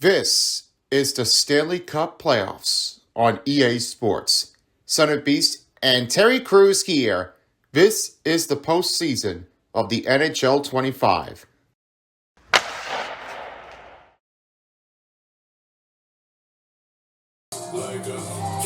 This is the Stanley Cup playoffs on EA Sports. Son of Beast and Terry Crews here. This is the postseason of the NHL 25.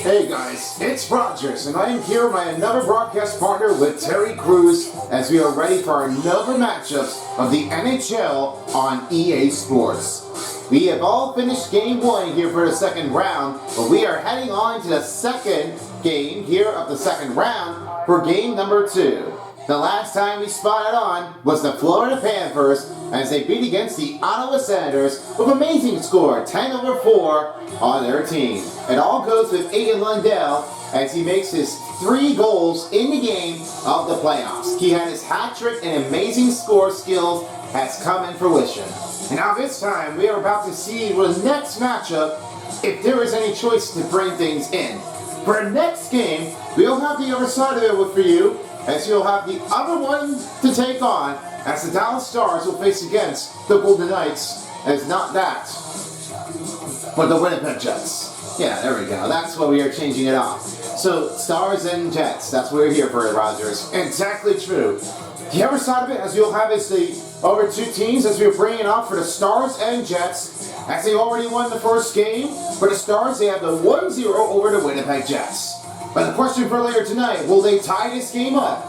Hey guys, it's Rogers, and I am here with my another broadcast partner with Terry Crews as we are ready for another matchups of the NHL on EA Sports. We have all finished game one here for the second round, but we are heading on to the second game here of the second round for game number two. The last time we spotted on was the Florida Panthers as they beat against the Ottawa Senators with an amazing score, 10-4 on their team. It all goes with Aiden Lundell as he makes his 3 goals in the game of the playoffs. He had his hat trick and amazing score skills has come in fruition. And now this time we are about to see the next matchup if there is any choice to bring things in. For our next game, we'll have the other side of it for you, as you'll have the other one to take on, as the Dallas Stars will face against the Golden Knights, as not that, but the Winnipeg Jets. Yeah, there we go. That's what we are changing it off. So, Stars and Jets, that's what we're here for, Rogers. Exactly true. The other side of it, as you'll have, is the other two teams, as we're bringing it off for the Stars and Jets, as they already won the first game. For the Stars, they have the 1-0 over the Winnipeg Jets. But the question for later tonight, will they tie this game up?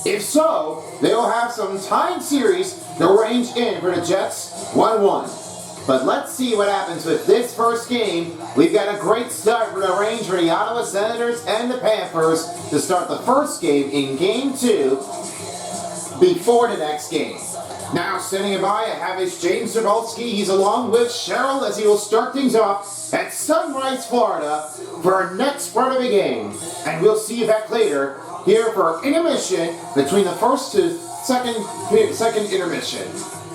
If so, they will have some tied series that will range in for the Jets 1-1. But let's see what happens with this first game. We've got a great start for the range for the Ottawa Senators and the Panthers to start the first game in game 2 before the next game. Now standing by, I have his James Zabolski. He's along with Cheryl as he will start things off at Sunrise, Florida for our next part of the game. And we'll see you back later here for our intermission between the first to second intermission.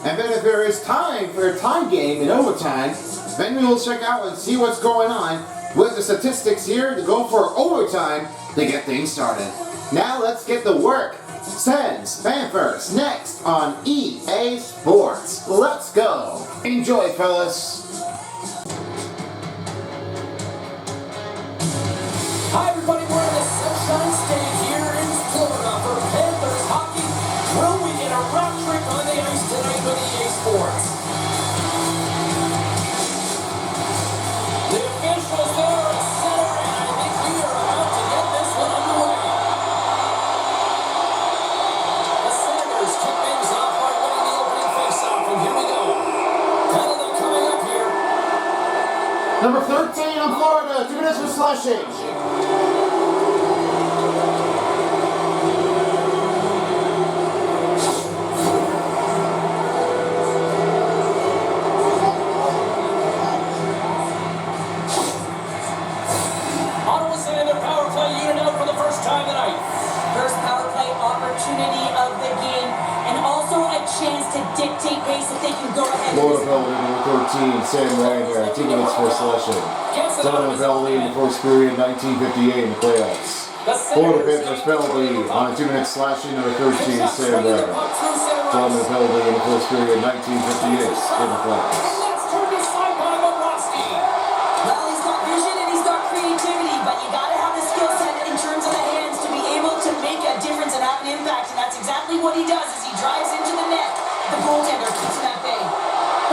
And then if there is time for a tie game in overtime, then we will check out and see what's going on with the statistics here to go for overtime to get things started. Now let's get to work. Sens Panthers next on EA Sports. Let's go. Enjoy, fellas. Hi, everybody. We're in the Sunshine State here in Florida for Panthers hockey. Will we get a rock trip on the ice tonight with EA Sports? The officials there at center, and I think we are about to get this one underway. The Senators kick things off by winning the opening faceoff, and here we go. Penalty coming up here. Number 13 on Florida. 2 minutes for slashing. Dictate pace if they can go ahead. Florida Bell leading 13, Sam Wagner, 2 minutes for selection. Donovan Bell leading the first period, 1958 in the playoffs. Florida Panthers penalty on a 2-minute slashing, number 13, Sam Wagner. Donovan Bell leading the first period, 1958 in the playoffs. Well, he's got vision and he's got creativity, but you gotta have the skill set in terms of the hands to be able to make a difference and have an impact, and that's exactly what he does as he drives into the net. The goaltender keeps him at bay.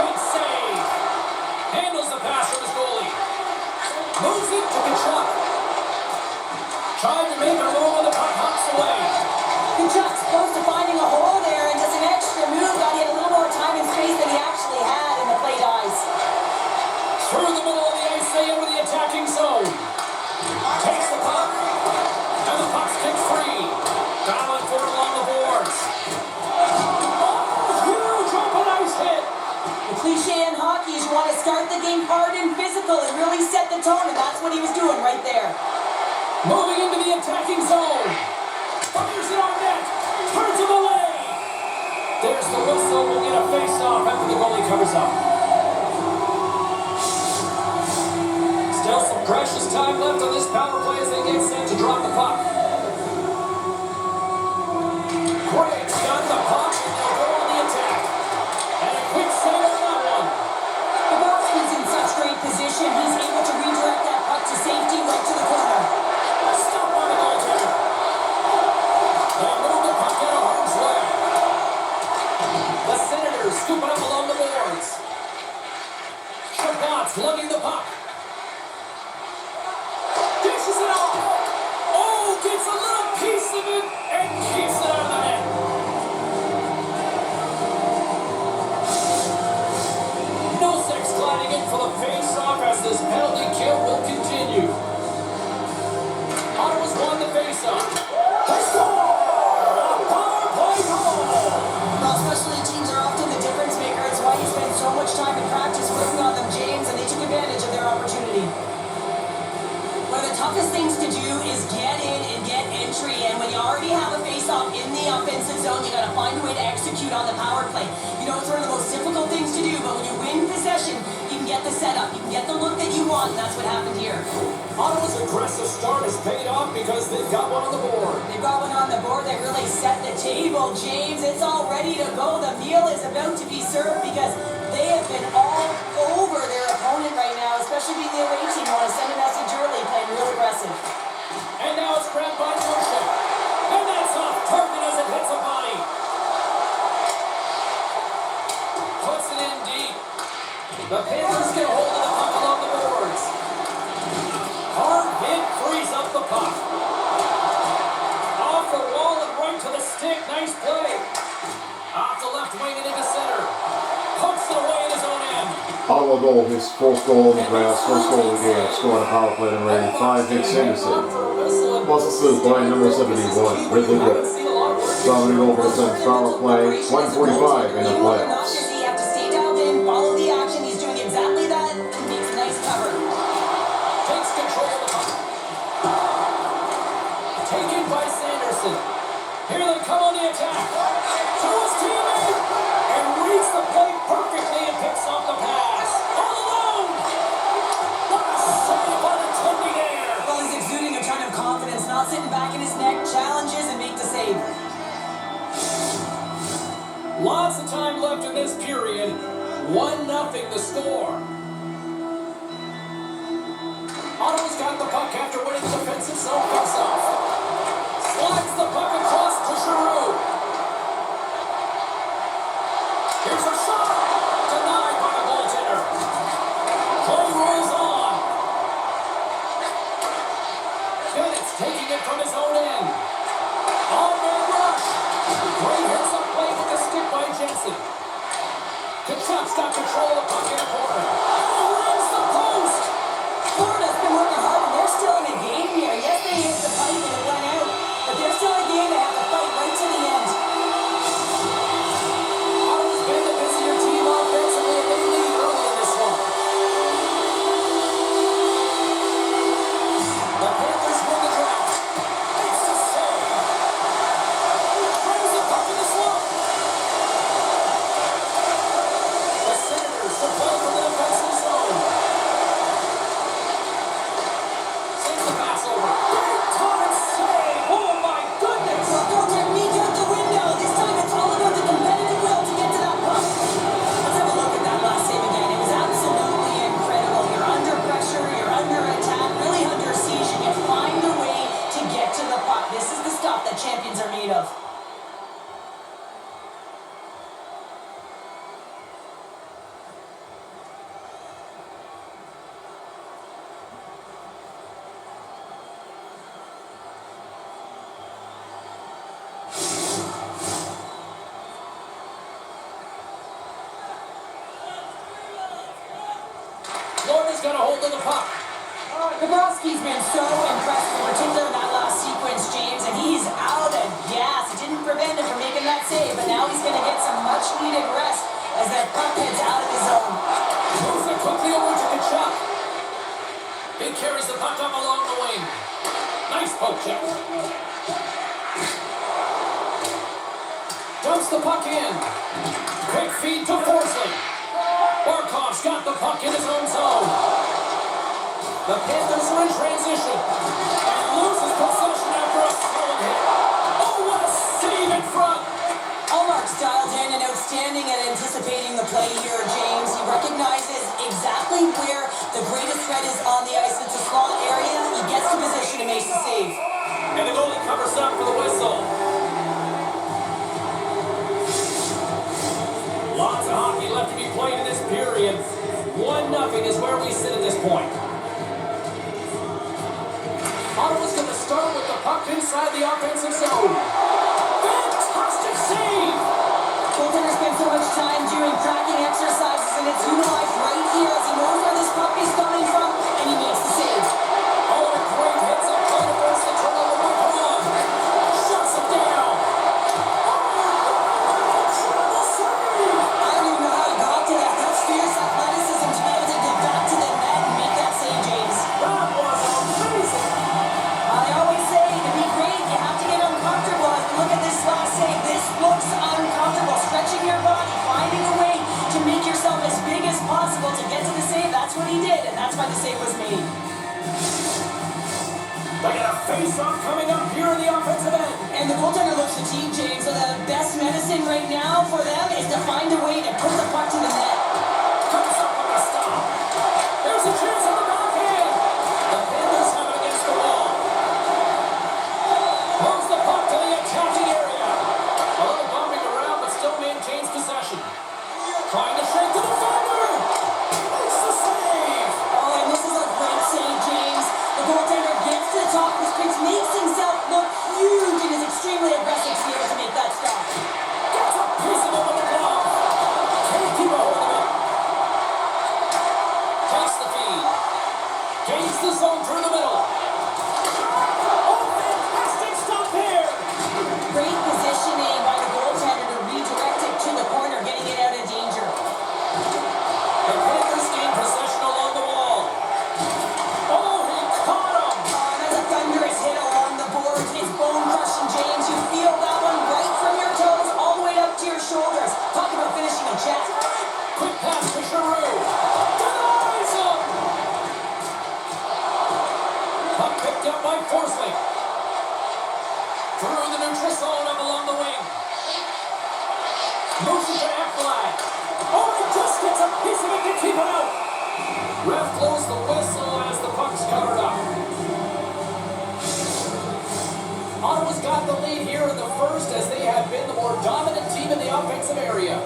Big save. Handles the pass from his goalie. Moves it to Kachuk. Trying to make a move on the puck, hops away. Kachuk's close to finding a hole there and does an extra move. Got he had a little more time and space than he actually had, and the play dies. Through the middle of the ice, they into the attacking zone. Takes the puck. And the puck's kicked free. Battling for it along the boards. The cliche in hockey is you want to start the game hard and physical and really set the tone, and that's what he was doing right there. Moving into the attacking zone. Fires it on net. Turns him away. There's the whistle. We'll get a face-off after the goalie covers up. Still some precious time left on this power play as they get set to drop the puck. Craig's got the puck and they'll go on the attack. And a quick save on that one. The Boston's in such position, he's able to redirect that puck to safety right to the corner. Stop by the goaltender. They move the puck out of harm's way. The Senators scoop it up along the boards. Shabbat's lugging the puck. Dishes it off. Oh, gets a little piece of it and keeps it out of the net. No sex gliding in for the face-off as this penalty kill will continue. Ottawa's won the face-off. They score! A power play goal! Well, specialty teams are often the difference maker. It's why you spend so much time in practice working on them, James, and they took advantage of their opportunity. One of the toughest things to do is get in and get entry, and when you already have a face-off in the offensive zone, you got to find a way to execute on the power play. You know, it's one of the most difficult things to do, but when you win possession, you can get the setup, you can get the look that you want, and that's what happened here. Ottawa's aggressive start has paid off because they've got one on the board. They've got one on the board that really set the table, James. It's all ready to go. The meal is about to be served because they have been all over their opponent right now, especially being the away team. Want to send a message early, playing real aggressive. And now it's grabbed by Moshe. And that's off target as it hits a body. Puts it in deep. The Panthers get a hold of the puck along the boards. Hard hit frees up the puck. Off the wall and right to the stick. Nice play. Off the left wing and into center. Puts it away in his own end. Ottawa goal, his fourth goal in the playoffs, first goal of the game, scoring a power play and rating 5 Nick Sanderson. Muscle Soup by number 71, Ridley Wood. Dominating over the power play, 145 in the playoffs. You have to stay dialed in, follow the action. He's doing exactly that and makes a nice cover. Takes control of the puck. Taken by Sanderson. Here they come on the attack. To his teammate. And reads the play perfectly and picks off the pass. All alone. What a save by the tending air. Well, he's exuding a ton of confidence, not sitting back in his neck, challenges and make the save. Lots of time left in this period. 1-0 the score. Ottawa's got the puck after winning the defensive zone face-off. Slides the puck across to Giroux. Here's a shot. Denied by the goaltender. Play rolls on. Bennett's taking it from his own end. On-man rush. Great hits up play with the stick by Jensen. Kachuk's got control of the puck in the corner. Oh, runs the post. Florida's been working hard and they're still in a game here. Yes, they hit the pipe and it went out, but they're still in a game. They have to fight right to the end. Ottawa's been the busier team offensively and they lead early in this one. The Panthers win the draft. It's a save. Brings the puck in the slot. The Senators to play from the defensive zone. Sends the pass over. Big time save. Oh my goodness. Throw technique out the window. This time it's all about the competitive will to get to that puck. Let's have a look at that last save again. It was absolutely incredible. You're under pressure, you're under attack, really under siege, and you find a way to get to the puck. This is the stuff that champions are made of. Florida's got a hold of the puck. Bobrovsky's been so impressive, in particular in that last sequence, James, and he's out of gas. It didn't prevent him from making that save, but now he's going to get some much-needed rest as that puck heads out of his zone. Moves it quickly over to Kachuk. He carries the puck up along the wing. Nice poke check. Dumps the puck in. Quick feed to Forsling. Barkov's got the puck in his own zone. The Panthers are in transition and loses possession after a solid hit. Oh, what a save in front! Allmark's dialed in and outstanding at anticipating the play here, James. He recognizes exactly where The greatest threat is on the ice. It's a small area. He gets to position and makes the save. And the goalie covers up for the whistle. Lots of hockey left to be played in this period. 1-0 is where we sit at this point. Ottawa's going to start with the puck inside the offensive zone. Fantastic save! Goaltender spent so much time doing tracking exercises, and it's utilized right here as he knows where this puck is coming from, and he makes the save. Oh, a great hits up play to force the turnover by Cohen. Shuts him down. Incredible save! I don't even know how he got to that. That's fierce athleticism to be able to get back to the net and make that save, James. That was amazing. I always say, to be great, you have to get uncomfortable. As we look at this last save, this looks uncomfortable. Stretching your body, finding a way to make yourself as big as possible to get to the save. That's what he did, and that's why the save was made. They got a face-off coming up here in the offensive end. And the goaltender looks fatigued, James, so the best medicine right now for them is to find a way to put the puck to the net. Comes up with a stop. There's a chance on the backhand. The Panthers have it against the wall. Moves the puck to the attacking area. A little bumping around, but still maintains possession. Trying to shake to the defender. Makes the save. Oh, and this is a great save, James. The goaltender gets to the top of his crease, makes himself look huge, and is extremely aggressive to be able to make that stop. Gets a piece of it with a glove. Can't keep a hold of it. Takes the feed. Gains the zone through the middle. Oh, fantastic stop here. Great positioning by the goaltender to redirect it to the corner, getting it out of danger. The Panthers gain possession along the wall. Oh, he caught him. That's a thunderous hit along the boards. It's bone-crushing, James. You feel that one right from your toes all the way up to your shoulders. Talk about finishing a jet. Quick pass to Giroux. Denies him. Puck picked up by Forsling. Through the neutral zone up along the wing. Moves it to Ekblad. Oh, he just gets a piece of it to keep it out. Ref blows the whistle as the puck's covered up. Ottawa's got the lead here in the first as they have been the more dominant team in the offensive area.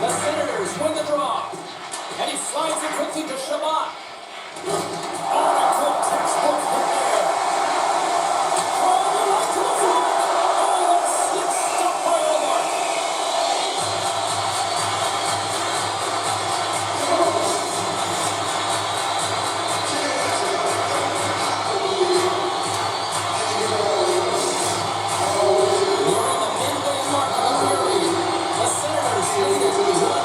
The Senators win the draw. And he slides it quickly to Shabbat. Oh, a good textbook hit there. Oh, the right to the front. Oh, what a slick stop by Omar. We're in the midway mark of the period. The Senators lead it 1-0.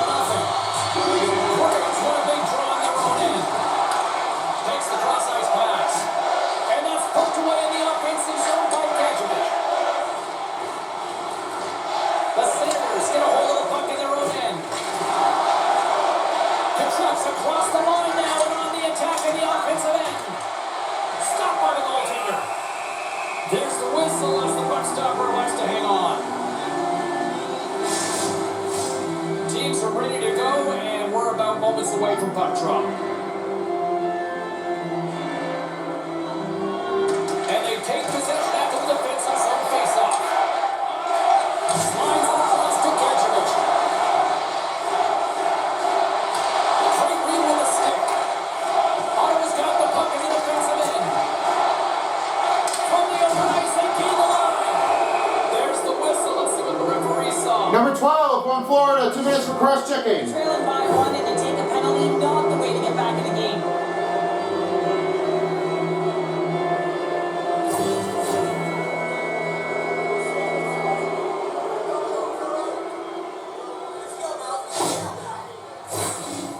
Warriors won a big draw on their own end. Takes the cross-ice pass. And that's poked away in the offensive zone by Gadjevich. The Senators get a hold of the puck in their own end. Kachuk's across the line now and on the attack in the offensive end. Stopped by the goaltender. There's the whistle as the puck stopper likes to hang on. Teams are ready to go, and we're about moments away from puck drop. And they take possession after the defensive zone face-off. Slides it across to Gadjevich. Great read with the stick. Ottawa's got the puck in the defensive end. From the open ice, they gain the line. There's the whistle. Let's see what the referee saw. Number 12 on Florida, 2 minutes for cross-checking. Trailing by one, and you take a penalty, not the way to get back in the game.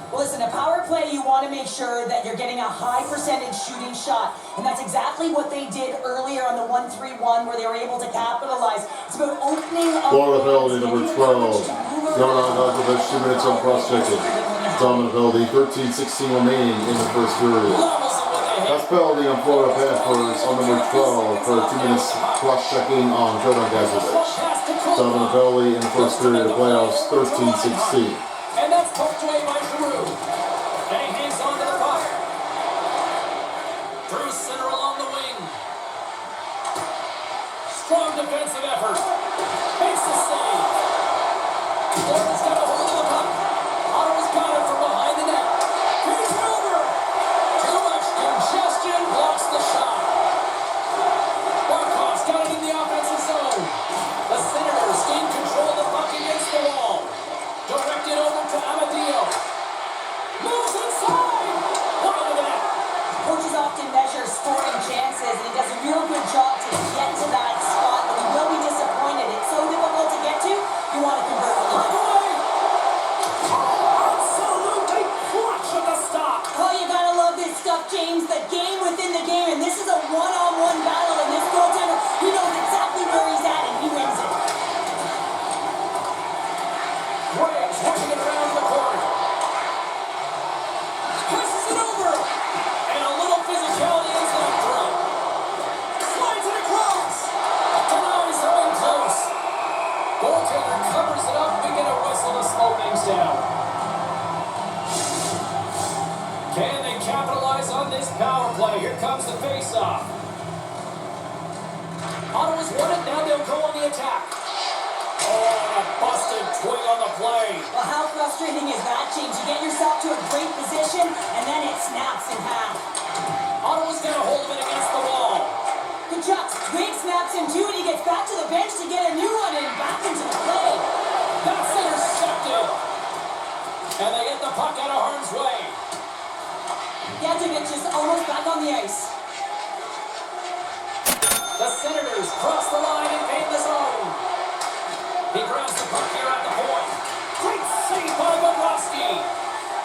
Well, listen, a power play, you want to make sure that you're getting a high percentage shooting shot. And that's exactly what they did earlier on the 1-3-1 where they were able to capitalize. It's about opening up. Florida penalty number 12. Jonas Rakovic, 2 minutes on cross-checking. Dominant penalty, 13-16 remaining in the first period. That's penalty on Florida Panthers on number 12 for 2 minutes cross-checking on Jonas Rakovic. Dominant penalty in the first period of playoffs, 13-16. And that's poked away by Giroux. And he hangs on to the puck. Through center along the wing. Strong defensive effort. Makes the save. Florida's got a hold of the puck. Ottawa's got it from behind the net. Here's over. Too much congestion blocks the shot. Barkov's got it in the offensive zone. The Senators gain control of the puck against the wall. Directed over to Amadio. Moves inside. One over the net. Coaches often measure scoring chances, and he does a real good job to get to that spot, but he will be disappointed. It's so difficult to get to, you want to convert a little bit. Absolutely clutch at the stop. Oh, you gotta love this stuff, James. The game within the game, and this is a one-on-one battle, and this goaltender, he knows exactly where he's at, and he wins it. Graves working it around the corner. Passes it over. And a little physicality is left through. Slides it across. Denies something close. Goaltender covers it up. We get a whistle to slow things down. Can they capitalize on this power play? Here comes the face-off. Ottawa's won it. Now they'll go on the attack. Oh, and a busted twig on the play. Well, how frustrating is that, James? You get yourself to a great position, and then it snaps in half. Ottawa's got a hold of it against the wall. Good job. Twig snaps him too, and he gets back to the bench to get a new one and back into the play. That's intercepted. And they get the puck out of harm's way. Gadjevich is almost back on the ice. The Senators cross the line and gain the zone. He grabs the puck here at the point. Great save by Bobrovsky.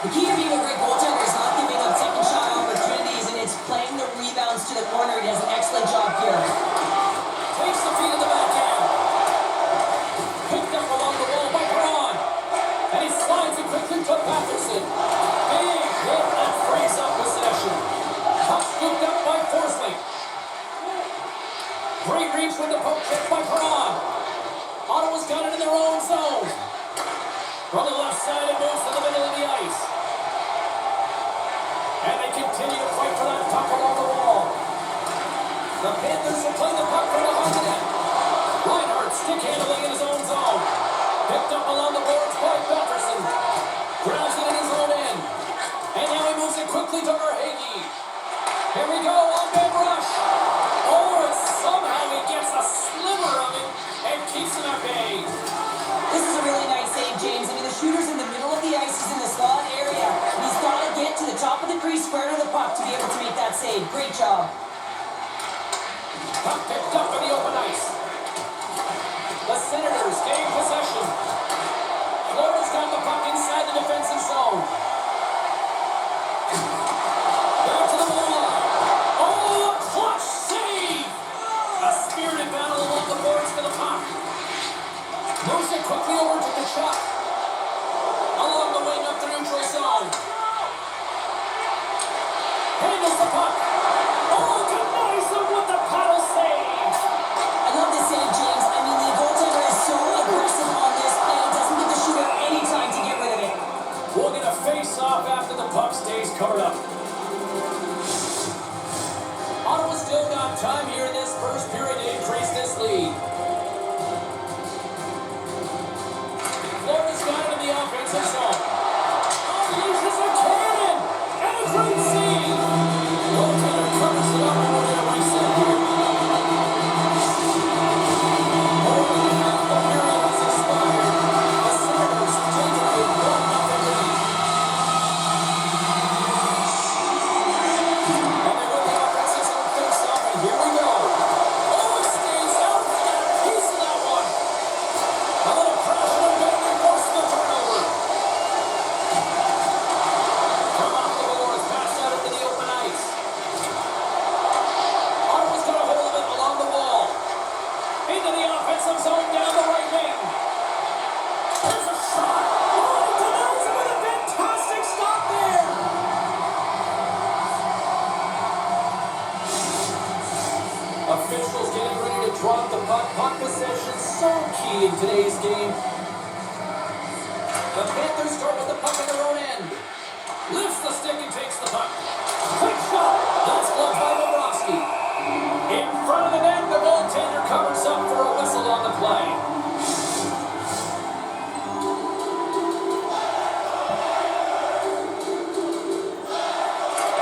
The key to being a great goaltender is not giving up second shot opportunities, and it's playing the rebounds to the corner. He does an excellent job here. Takes the feed in the backhand. Picked up along the wall by Perron. And he slides it quickly to Patterson. Big hit that frees up possession. Puck scooped up by Forsling. Great reach with the poke check by Perron. Ottawa's got it in their own zone. From the left side, it moves to the middle of the ice. And they continue to fight for that puck along the wall. The Panthers will play the puck from behind the net. Reinhardt stick handling in his own zone. Picked up along the boards by Patterson. Grabs it in his own end. And now he moves it quickly to Verhage. Here we go, on-man rush. Oh, and somehow he gets a sliver of it and keeps him at bay. This is a really nice save, James. I mean, the shooter's in the middle of the ice. He's in the slot area. He's got to get to the top of the crease, square to the puck to be able to make that save. Great job. Puck picked up in the open ice. The Senators gain possession. Florida's got the puck inside the defensive zone. Back to the blue line. Oh, a clutch save! A spirited battle along the boards for the puck. Moves it quickly over to the shot. Along the wing up the neutral zone. Handles the puck. Oh, denies him with the paddle save. I love this save, James. I mean, the goaltender is so aggressive on this play. It doesn't give the shooter any time to get rid of it. We'll get a face-off after the puck stays covered up. Ottawa's still got time here in this first period to increase this lead. Florida's got it in the offensive zone. Unleashes a cannon! And a great save! Goaltender covers it up and we're going to reset here. More than half the period has expired. The Senators take a 1-0 lead. And they win the offensive zone face-off, and here we go. Oh, it stays out. They got a piece of that one. A little crash and a bang and force the turnover. From off the boards, pass out into the open ice. Ottawa's got a hold of it along the wall. Into the offensive zone down the right wing. There's a shot. Oh, he denies him with a fantastic stop there. Officials getting ready to drop the puck. Puck possession so key in today's game. The Panthers Panthers start with the puck in their own end. Lifts the stick and takes the puck. Quick shot. That's blocked by Bobrovsky. In front of the net, the goaltender covers up for a whistle on the play.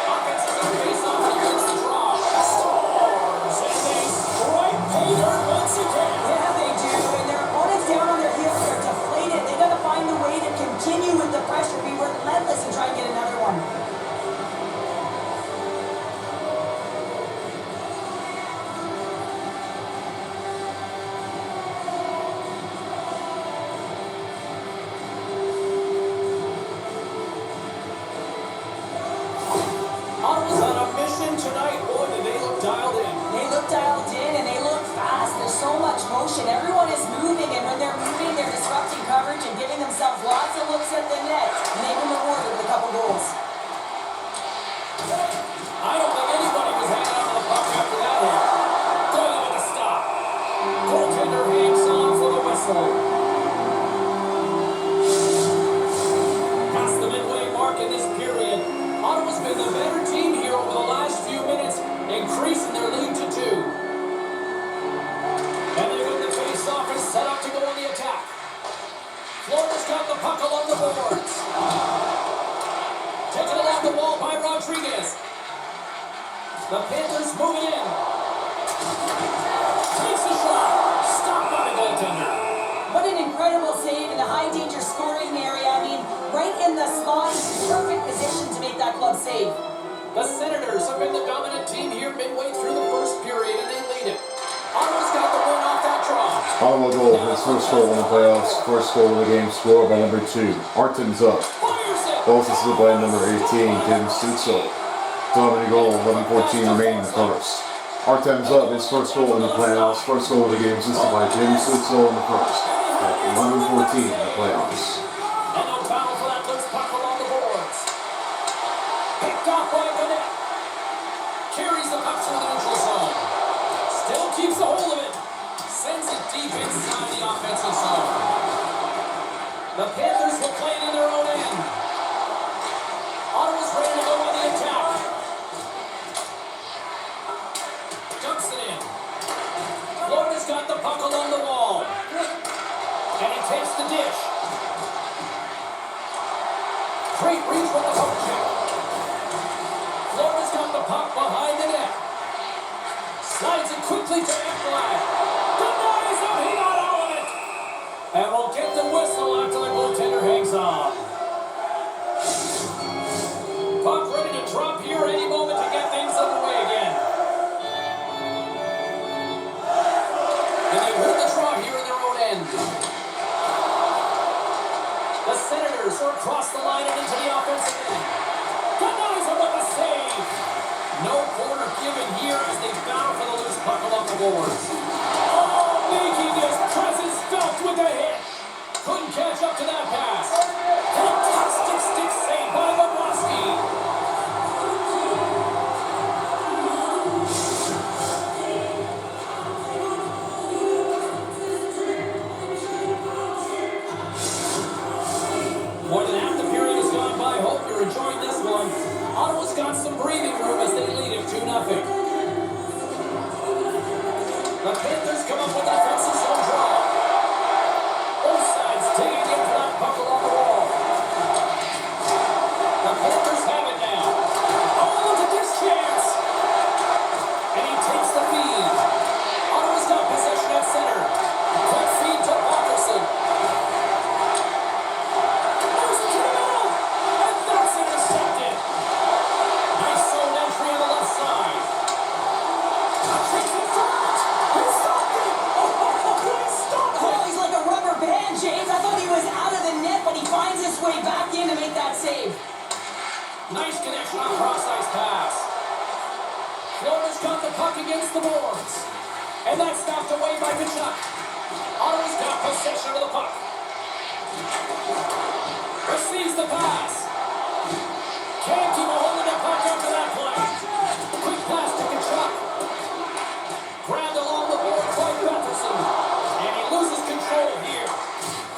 Offenses are face-off and he wins the draw. Scores, and they strike pay dirt once again. Yeah, they do. And their opponents down on their heels are deflated. They got to find a way to continue with the pressure, be relentless, and try and get another one. Ottawa's on a mission tonight. Boy, do they look dialed in. They look dialed in and they look fast. There's so much motion. Everyone is moving, and when they're moving, they're disrupting coverage and giving themselves lots of looks at the net. And they've been rewarded with a couple goals. I don't think anybody was hanging on to the puck after that hit. Doyle with a stop. Goaltender hangs on for the whistle. Past the midway mark in this period. Ottawa's been the better team here over the last few minutes, increasing their lead to 2. And they win the face-off and set up to go on the attack. Florida's got the puck along the boards. Taken along the wall by Rodriguez. The Panthers moving in. Takes the shot. Stopped by the goaltender. What an incredible save in the high-danger scoring area. I mean, right in the slot, perfect position to make that club save. The Senators have been the dominant team here midway through the first period, and they lead it. Ottawa's got the win off that draw. Ottawa goal, his first goal in the playoffs, first goal of the game scored by number 2. Artem's up. Fires it. Goals assisted by number 18, Tim Stützle. Dominant goal, 11:14 remaining in the first. Artem's up, his first goal in the playoffs, first goal of the game assisted by Tim Stützle in the first. At 11:14 in the playoffs. And no battle for that loose puck along the boards. Picked off by Bennett. Carries the puck through the neutral zone. Still keeps a hold of it. Sends it deep inside the offensive zone. The Panthers will play it in their own end. Ottawa's ready to go on the attack. Dumps it in. Florida's got the puck along the wall. And he takes the dish. Great reach with the poke check. Florida's got the puck behind the net. Slides it quickly to Ekblad. Denies him, he got out of it. And we'll get the whistle after the goaltender hangs on. Puck ready to drop here any moment to get things underway again. And they win the draw here in their own end. The Senators are across the line and into the offensive end. Denies him with a save. No corner given here as they battle for the loose puck along the boards. Oh, making his presence felt with a hit. Couldn't catch up to that pass. Fantastic stick save by Bobrovsky. More than half the period has gone by. Hope you're enjoying this one. Ottawa's got some breathing room as they lead it 2-0. The Panthers come up with an offensive zone draw. Both sides digging in for that puck along the wall. The Panthers have it now. Oh, look at this chance! And he takes the feed. Ottawa's got possession at center. Quick feed to Walkerson. Moves it to the middle. And that's intercepted. Nice zone entry on the left side. Takes it front. He stopped it. He stopped Oh, it. he's like a rubber band, James. I thought he was out of the net, but he finds his way back in to make that save. Nice connection on cross-ice pass. Florida's got the puck against the boards. And that's knocked away by Kachuk. Ottawa's got possession of the puck. Receives the pass. Can't keep a hold of the puck after that play. Quick pass to Kachuk. Grabbed along the board by Patterson. And he loses control here.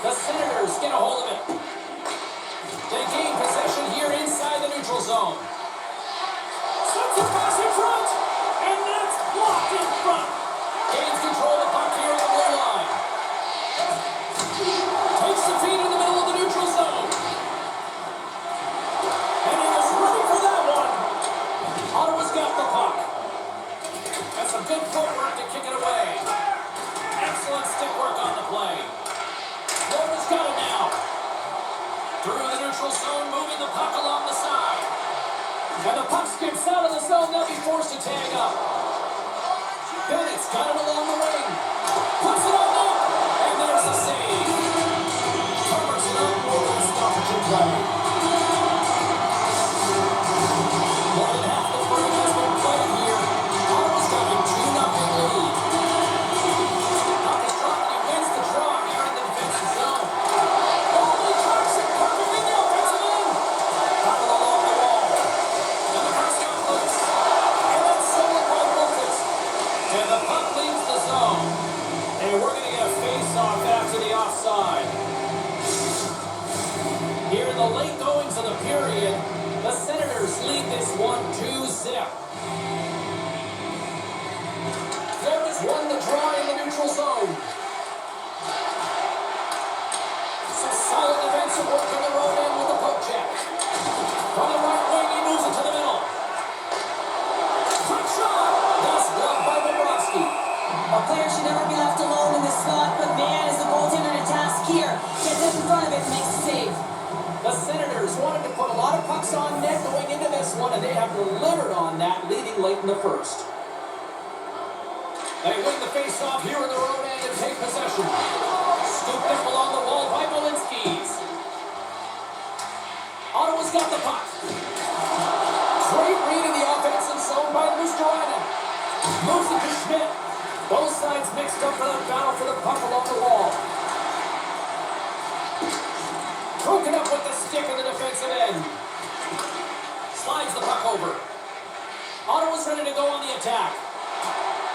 The Senators get a hold of it. zone, moving the puck along the side. And the puck skips out of the zone, they'll be forced to tag up. Bennett's got it along the wing. Puts it on net, and there's the save. Covers it up over the stoppage in play. More than half the frame has been played here. Ottawa's got a 2-0 lead. Puck is dropped, and he wins the draw here in the defensive zone. Oh, he drops it perfect in the offensive end. Puck along the wall. And the first down loose. And that's stolen by Lucas. And the puck leaves the zone. And we're going to get a face-off after the offside. Here in the late goings of the period, the Senators lead this one 2-0. Florida's won the draw in the neutral zone. Some solid defensive work on the road end with the poke check. From the right wing, he moves it to the middle. Quick shot! That's blocked by Bobrovsky. A player should never be left alone in this slot, but man, is the goaltender to task here. Gets up in front of it and makes the save. The Senators wanted to put a lot of pucks on net going into this one, and they have delivered on that, leading late in the first. They win the face-off here in the road end and take possession. Scooped up along the wall by Malinskis. Ottawa's got the puck. Great read in the offensive zone by Lustrinen. Moves it to Schmidt. Both sides mixed up for the battle for the puck along the wall. Broken up with the stick in the defensive end. Slides the puck over. Ottawa's ready to go on the attack.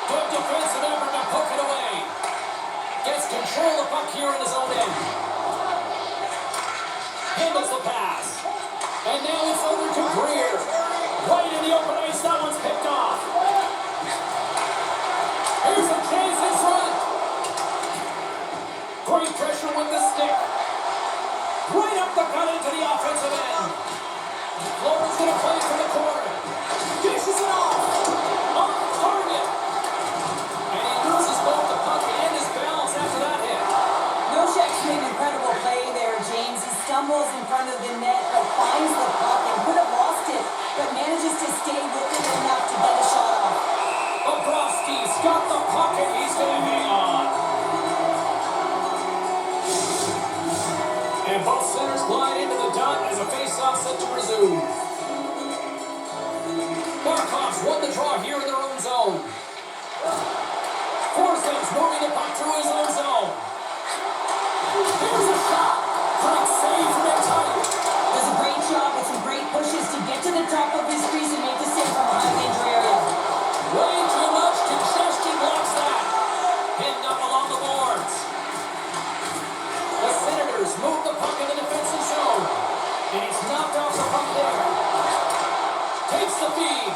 Good defensive effort to poke it away. Gets control of the puck here in his own end. Handles the pass. And now it's over to Greer. Right in the open ice, that one's picked off. Here's a chance in front. Great pressure with the stick. Right up the gut into the offensive end. Florida's going to play it from the corner. Dishes it off. On target. And he loses both the puck and his balance after that hit. Noshek's made an incredible play there, James. He stumbles in front of the net, but finds the puck and could have lost it, but manages to stay with it enough to get a shot off. Bobrovsky's got the puck and he's going to hang on. And both centers glide into the dot as a face-off set to resume. Barkov's won the draw here in their own zone. Forsland's moving the puck through his own zone. Here's a shot. Great save from Etienne. Does a great job with some great pushes to get to the top of his crease and make the save from behind the injury area. Way too much congestion blocks that. Pinned up along the boards. The Senators move the puck in the defensive zone. And he's knocked off the puck there. Takes the feed.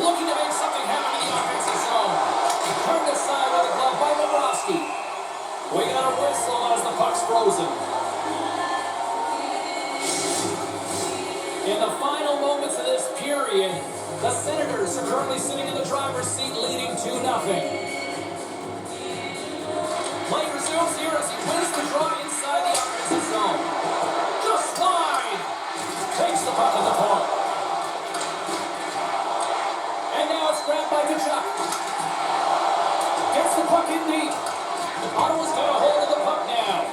Looking to make something happen in the offensive zone. Turned aside with a glove by Bobrovsky. We got a whistle as the puck's frozen. In the final moments of this period, the Senators are currently sitting in the driver's seat leading 2-0. Play resumes here as he wins the draw inside the offensive zone. Just wide. Takes the puck in the corner. And now it's grabbed by Kachuk. Gets the puck in deep. Ottawa's got a hold of the puck now.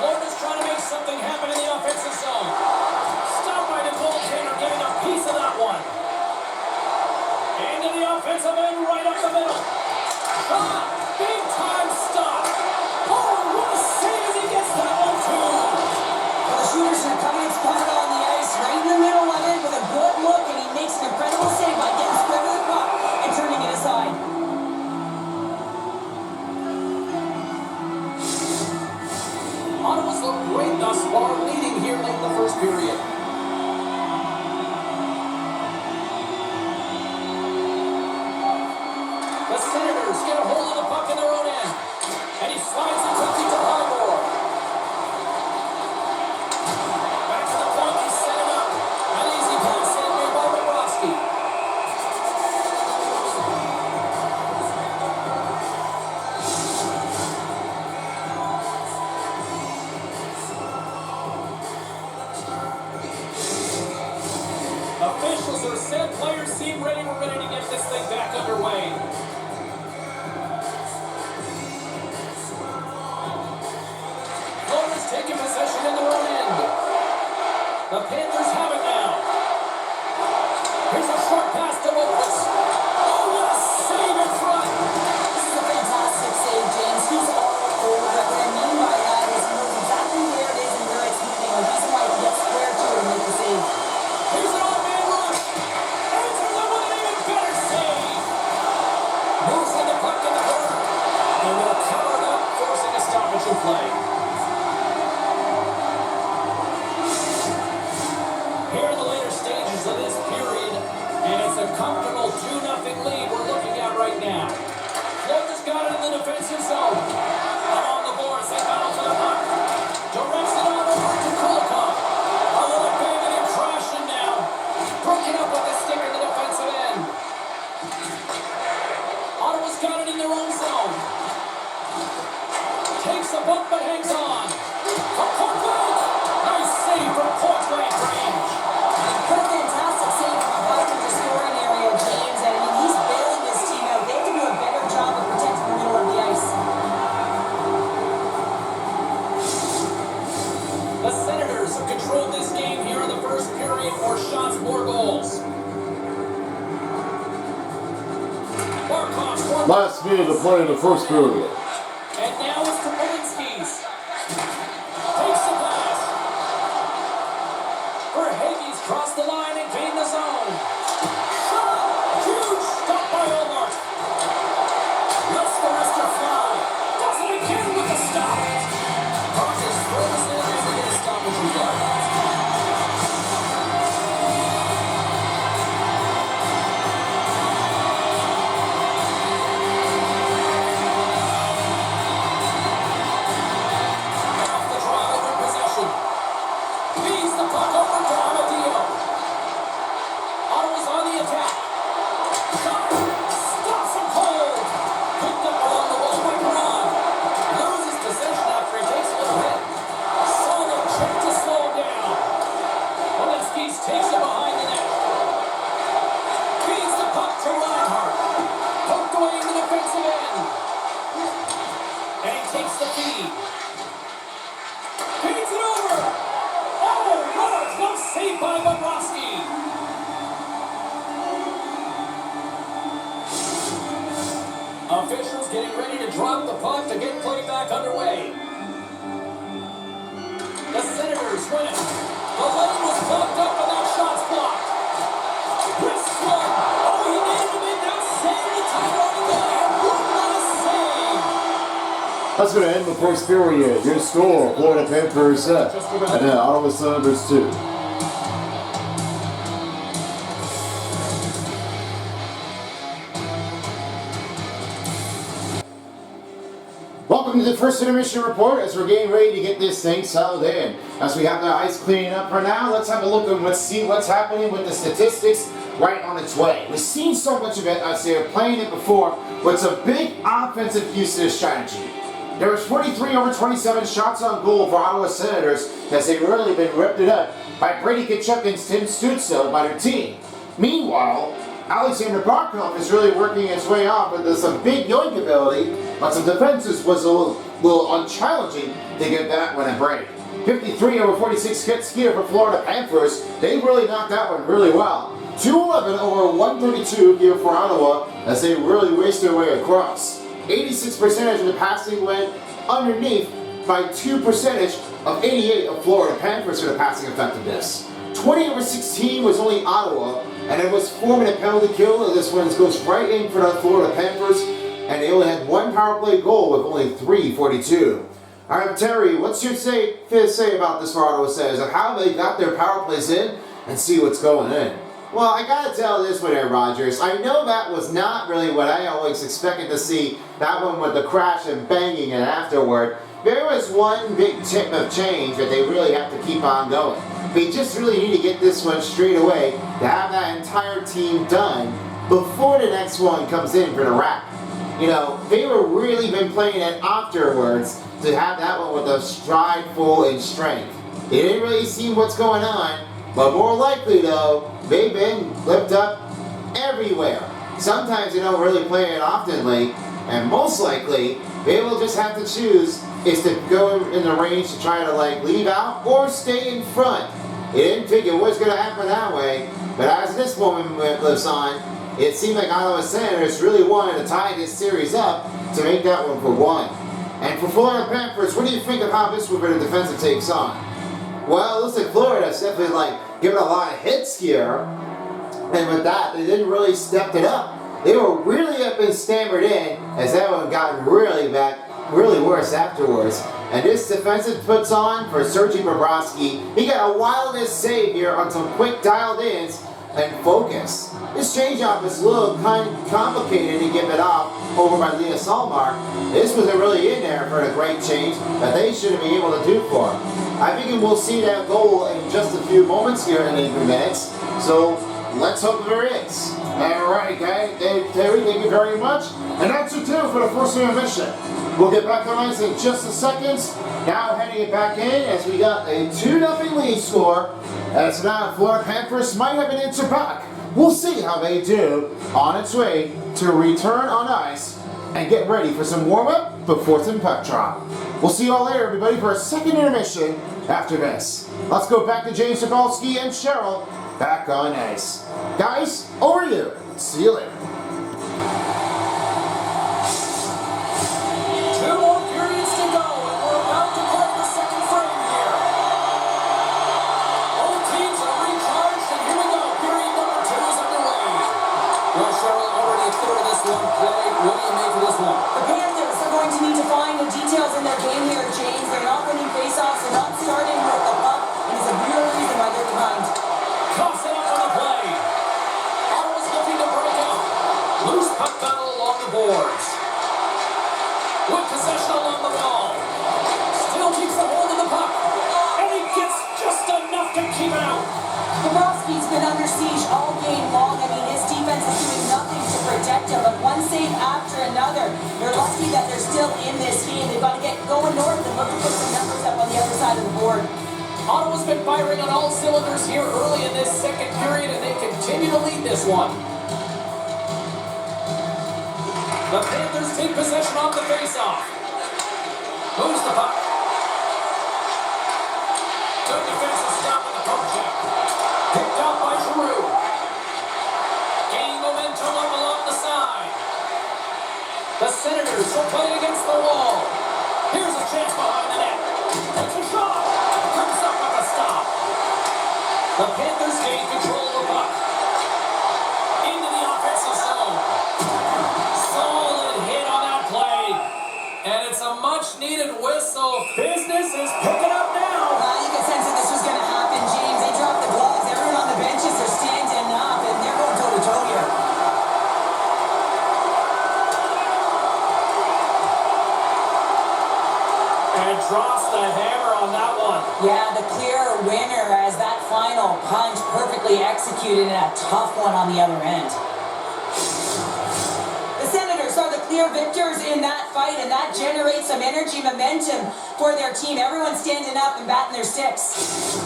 Florida's trying to make something happen in the offensive zone. Stopped by the goaltender getting a piece of that one. Into the offensive end right up the middle. Shot! Big time stop! Oh, what a save as he gets that one too! Well, the shooters are coming and spotted on the ice right in the middle of it with a good look, and he makes an incredible save by getting spread of the puck and turning it aside. Ottawa's looked great thus far, leading here late in the first period. The Senators get a hold of the puck in their own end, and he slides it quickly to Highmore. Back to the point, he set it up. An easy pass save made by Bobrovsky. said, players seem ready. We're ready to get this thing back underway. Florida's taking possession in their own end. The Panthers have it now. Here's a short pass to Lopez. Oh, what a save in front. This is a fantastic save, James. He's all over it. What I mean by that is he knows exactly where it is and where it's moving. A reason why he can get square to it and make the save. Here's an all-man rush. Answer them with an even better save. Losing the puck in the corner. And they'll cover it up, forcing a stoppage in play. Here in the later stages of this period, and it's a comfortable 2-0 lead we're looking at right now. Florida's got it in the defensive zone. Along the boards, they battle for the puck. Directs it on over to Kulikov. A little banging and crashing now. Broken up with the stick in the defensive end. Ottawa's got it in their own zone. Takes the bump but hangs on. From point blank. Nice save from point blank range. What a fantastic save from right in the scoring area, James. I mean, he's bailing his team out. They have to do a better job of protecting the middle of the ice. The Senators have controlled this game here in the first period. More shots, more goals. Barkov's one. Last minute to play in the first period. And now it's to Polinski's. Takes the pass. Verhaeghe's crossed the line and gained the zone. Shot! Huge stop by Olmark. Lets the wrister fly. Does it again with the stop. Rogers throws it in and gets stoppage regard. Off the draw over possession. Feeds the puck over to Amadio. Ottawa's on the attack. Shot. Stops him cold. Picked up along the wall by Perron. Loses possession after he takes a little hit. Solid check to slow him down. Polinski's takes it behind the net. Feeds the puck to Reinhart. Poked away in the defensive end. And he takes the feed. Feeds it over. Oh, what a close save by Bobrovsky. Officials getting ready to drop the puck to get play back underway. The Senators win it. The lane was blocked up and that shot's blocked. Wrist one. Oh, he made him in now. Save the time on the line. What a save. That's going to end the first period. Your score, Florida Panthers and then Ottawa Senators 2. Welcome to the first intermission report as we're getting ready to get this thing settled in. As we have the ice cleaning up for now, let's have a look and let's see what's happening with the statistics right on its way. We've seen so much of it as they were playing it before, but it's a big offensive usage strategy. There was 43 over 27 shots on goal for Ottawa Senators as they've really been ripped it up by Brady Tkachuk and Tim Stützle by their team. Meanwhile, Alexander Barkov is really working its way off with some big yoink ability, but some defenses was a little unchallenging to get that one a break. 53 over 46 hits here for Florida Panthers. They really knocked that one really well. 211 over 132 here for Ottawa as they really raced their way across. 86% of the passing went underneath by 2% of 88 of Florida Panthers for the passing effectiveness. 20 over 16 was only Ottawa, and it was 4-minute penalty kill. This one goes right in for the Florida Panthers, and they only had one power play goal with only 3:42. All right, Terry, what's your say about this for Ottawa Senators of how they got their power plays in and see what's going in? Well, I gotta tell this one there, Rogers. I know that was not really what I always expected to see, that one with the crash and banging and afterward. There was one big tip of change that they really have to keep on going. They just really need to get this one straight away to have that entire team done before the next one comes in for the wrap. You know, they were really been playing it afterwards to have that one with a stride full in strength. They didn't really see what's going on, But more likely though, they've been lift up everywhere. Sometimes they don't really play it oftenly, and most likely they will just have to choose is to go in the range to try to like leave out or stay in front. They didn't figure what's going to happen that way, but as this moment lives on, it seemed like Ottawa Senators really wanted to tie this series up to make that one for one. And for Florida Panthers, what do you think of how this Roberta defensive takes on? Well, it looks like Florida's definitely like giving a lot of hits here. And with that, they didn't really step it up. They were really up and stammered in as that one got really bad, really worse afterwards. And this defensive puts on for Sergei Bobrovsky. He got a wildness save here on some quick dialed ins and focus. This changeoff is a little kind of complicated to give it off over by Leah Salmar. This wasn't really in there for a great change that they shouldn't be able to do for him. I think we'll see that goal in just a few moments here in 8 minutes. So let's hope there is. Alright guys, Terry, thank you very much. And that's it too for the first intermission. We'll get back on ice in just a second. Now heading it back in as we got a 2-0 lead score. As now Florida Panthers might have an answer back. We'll see how they do on its way to return on ice and get ready for some warm-up before some puck drop. We'll see you all later, everybody, for a second intermission after this. Let's go back to James Cebulski and Cheryl back on ice. Guys, over to you. See you later. Two more periods to go, and we're about to play the second frame here. Both teams are recharged, and here we go. Period number 2 is underway. Well, Cheryl, already a third of this one played. What do you make of this one? The Panthers are going to need to find the details in their game here, James. They're not winning faceoffs. They're not starting with the puck. And it's a real reason why they're behind. Coughs it up on the play. Ottawa's looking to break out. Loose puck battle along the boards. With possession along the wall. Still keeps the hold of the puck. And he gets just enough to keep it out. Bobrovsky's been under siege all game long. I mean, his defense is doing nothing to protect him, but one save after another. They're lucky that they're still in this game. They've got to get going north and look to put some numbers up on the other side of the board. Ottawa's been firing on all cylinders here early in this second period, and they continue to lead this one. The Panthers take possession off the faceoff. Moves the puck. Good defensive stop on the poke check. Picked out by Giroux. Gaining momentum up along the side. The Senators will play against the wall. Here's a chance behind the net. Takes a shot. Comes up with a stop. The Panthers gain control of the puck. Into the offensive zone. Solid hit on that play. And it's a much-needed whistle. Business is picking up now. You could sense that this was going to happen, James. They dropped the gloves. Everyone on the benches are standing up, and they're going toe-to-toe here. And drops the hammer on that one. Yeah, the clear winner as that final punch perfectly executed and a tough one on the other end. The Senators are the clear victors in that fight, and that generates some energy, momentum for their team. Everyone's standing up and batting their sticks.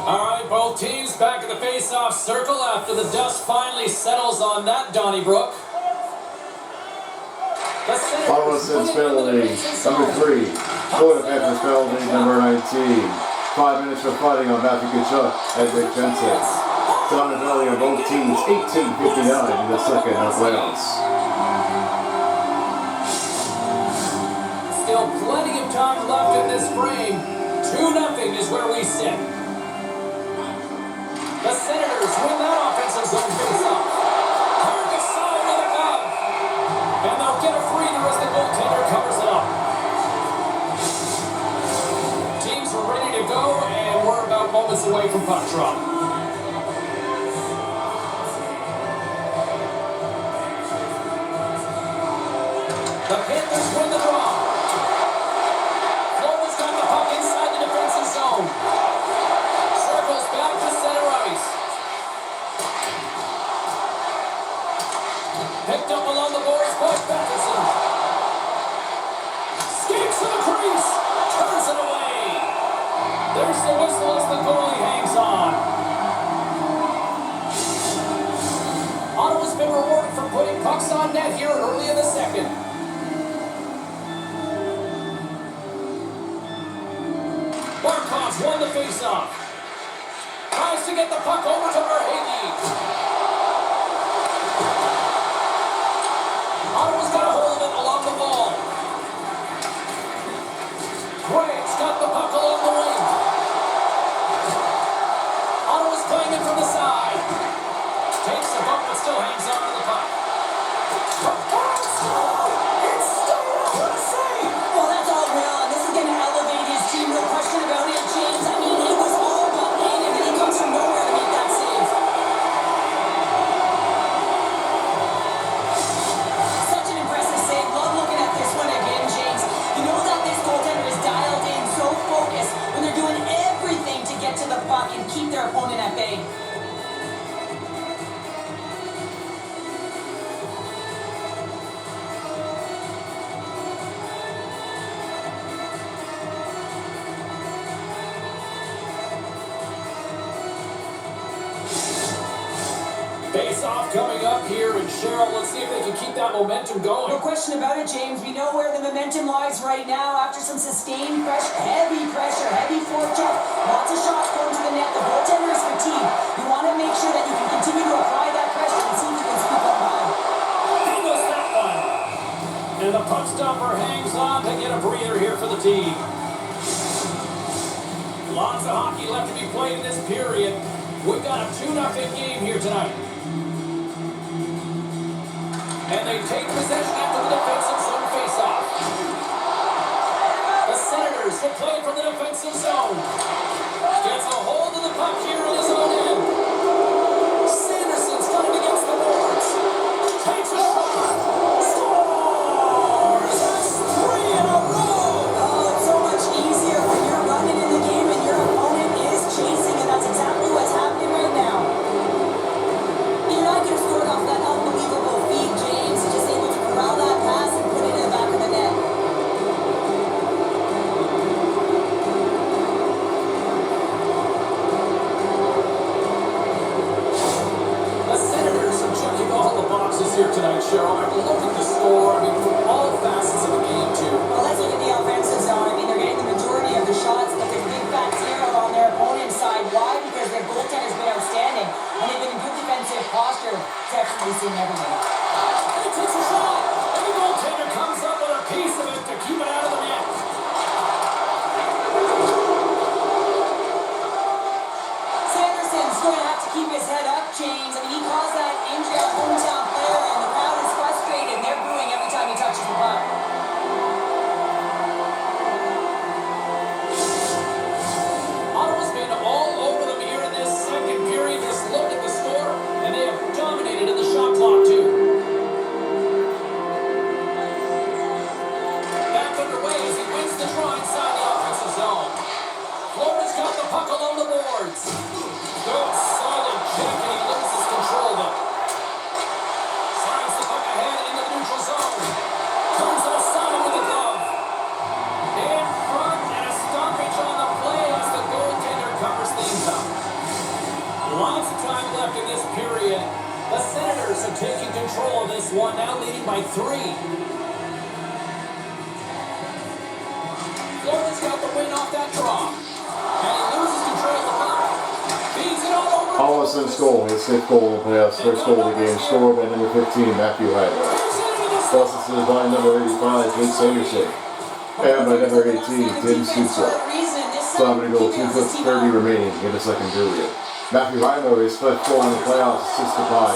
All right, both teams back in the face-off circle after the dust finally settles on that Donnybrook. Ottawa sends penalty number 3. Florida Panthers penalty number 19. 5 minutes for fighting on Matthew Tkachuk and Dick Jensen. Time and penalty on both teams, 18:59 in the second of playoffs. Still plenty of time left in this frame. 2-0 is where we sit. The Senators win that offensive zone face-off. Hard to side with a gun. And they'll get a breather as the goaltender covers it up. Teams are ready to go, and we're about moments away from puck drop. The Panthers win the draw. Florida's got the puck inside the defensive zone. Circles back to center ice. Picked up along the boards by Patterson. Skates to the crease. Turns it away. There's the whistle as the goalie hangs on. Ottawa's been rewarded for putting pucks on net here early in the second. Barkov's won the faceoff. Tries to get the puck over to Verhaeghe. Ottawa's got a hold of it along the wall. Graves got the puck along the wing. Ottawa's playing it from the side. Takes the bump but still hangs on to the puck. It's stayed up for the save. Well, that's all real, and this is going to elevate his team. No question about it, James. I mean, it was all but native, and he comes from nowhere to make that save. Such an impressive save. Love looking at this one again, James. You know that this goaltender is dialed in, so focused when they're doing everything to get to the puck and keep their opponent at bay. Face-off coming up here, and Cheryl, let's see if they can keep that momentum going. No question about it, James. We know where the momentum lies right now after some sustained pressure, heavy forecheck, lots of shots going to the net. The goaltender is fatigued. You want to make sure that you can continue to apply that pressure and see if you can scoop up high. He missed that one. And the puck stopper hangs on to get a breather here for the team. Lots of hockey left to be played in this period. We've got a 2-0 game here tonight. And they take possession after the defensive zone face-off. The Senators will play from the defensive zone. Gets a hold of the puck here in his own end. Sanderson's coming against the boards. Takes a shot. Scores! That's 3 in a row! Oh, it's so much easier when you're running in the game and your opponent is chasing, and that's exactly what's happening right now. You're not going to score off that unbelievable feed, James. Just able to corral that pass and put it in the back of the net. The Senators are checking all the boxes here tonight, Cheryl. I mean, look at the score. I mean, from all facets of the game, too. Well, let's look at the offensive zone. I mean, they're getting the majority of the shots, but there's big fat zero on their opponent's side. Why? Because their goaltender's been outstanding, and they've been in good defensive posture, definitely seeing everything. He takes a shot, and the goaltender comes up with a piece of it to keep it out of the net. Sanderson's going to have to keep his head up, James. I mean, he caused that injury on hometown player, and the crowd is frustrated. They're booing every time he touches the puck. Ottawa's been all over them here in this second period. Just look at the score, and they have dominated in the shot clock, too. Back underway as he wins the draw inside the offensive zone. Florida's got the puck along the boards. Good, solid check, and he loses control of it. Slides the puck ahead into the neutral zone. Turns it aside with a glove. In front, and a stoppage on the play as the goaltender covers things up. Lots of time left in this period. The Senators are taking control of this one, now leading by 3. Florida's got the win off that draw. And he loses control of the puck. Feeds it all over. Hollison's goal, his 5th goal in the playoffs, first goal of the game, scored by number 15, Matthew Hyder. Plus it's by number 85, Luke Sanderson. And by number 18, Tim Stutzel. Dominant goal, 2:30 remaining in the second period. Matthew Hyder is 5th goal in the playoffs, assisted by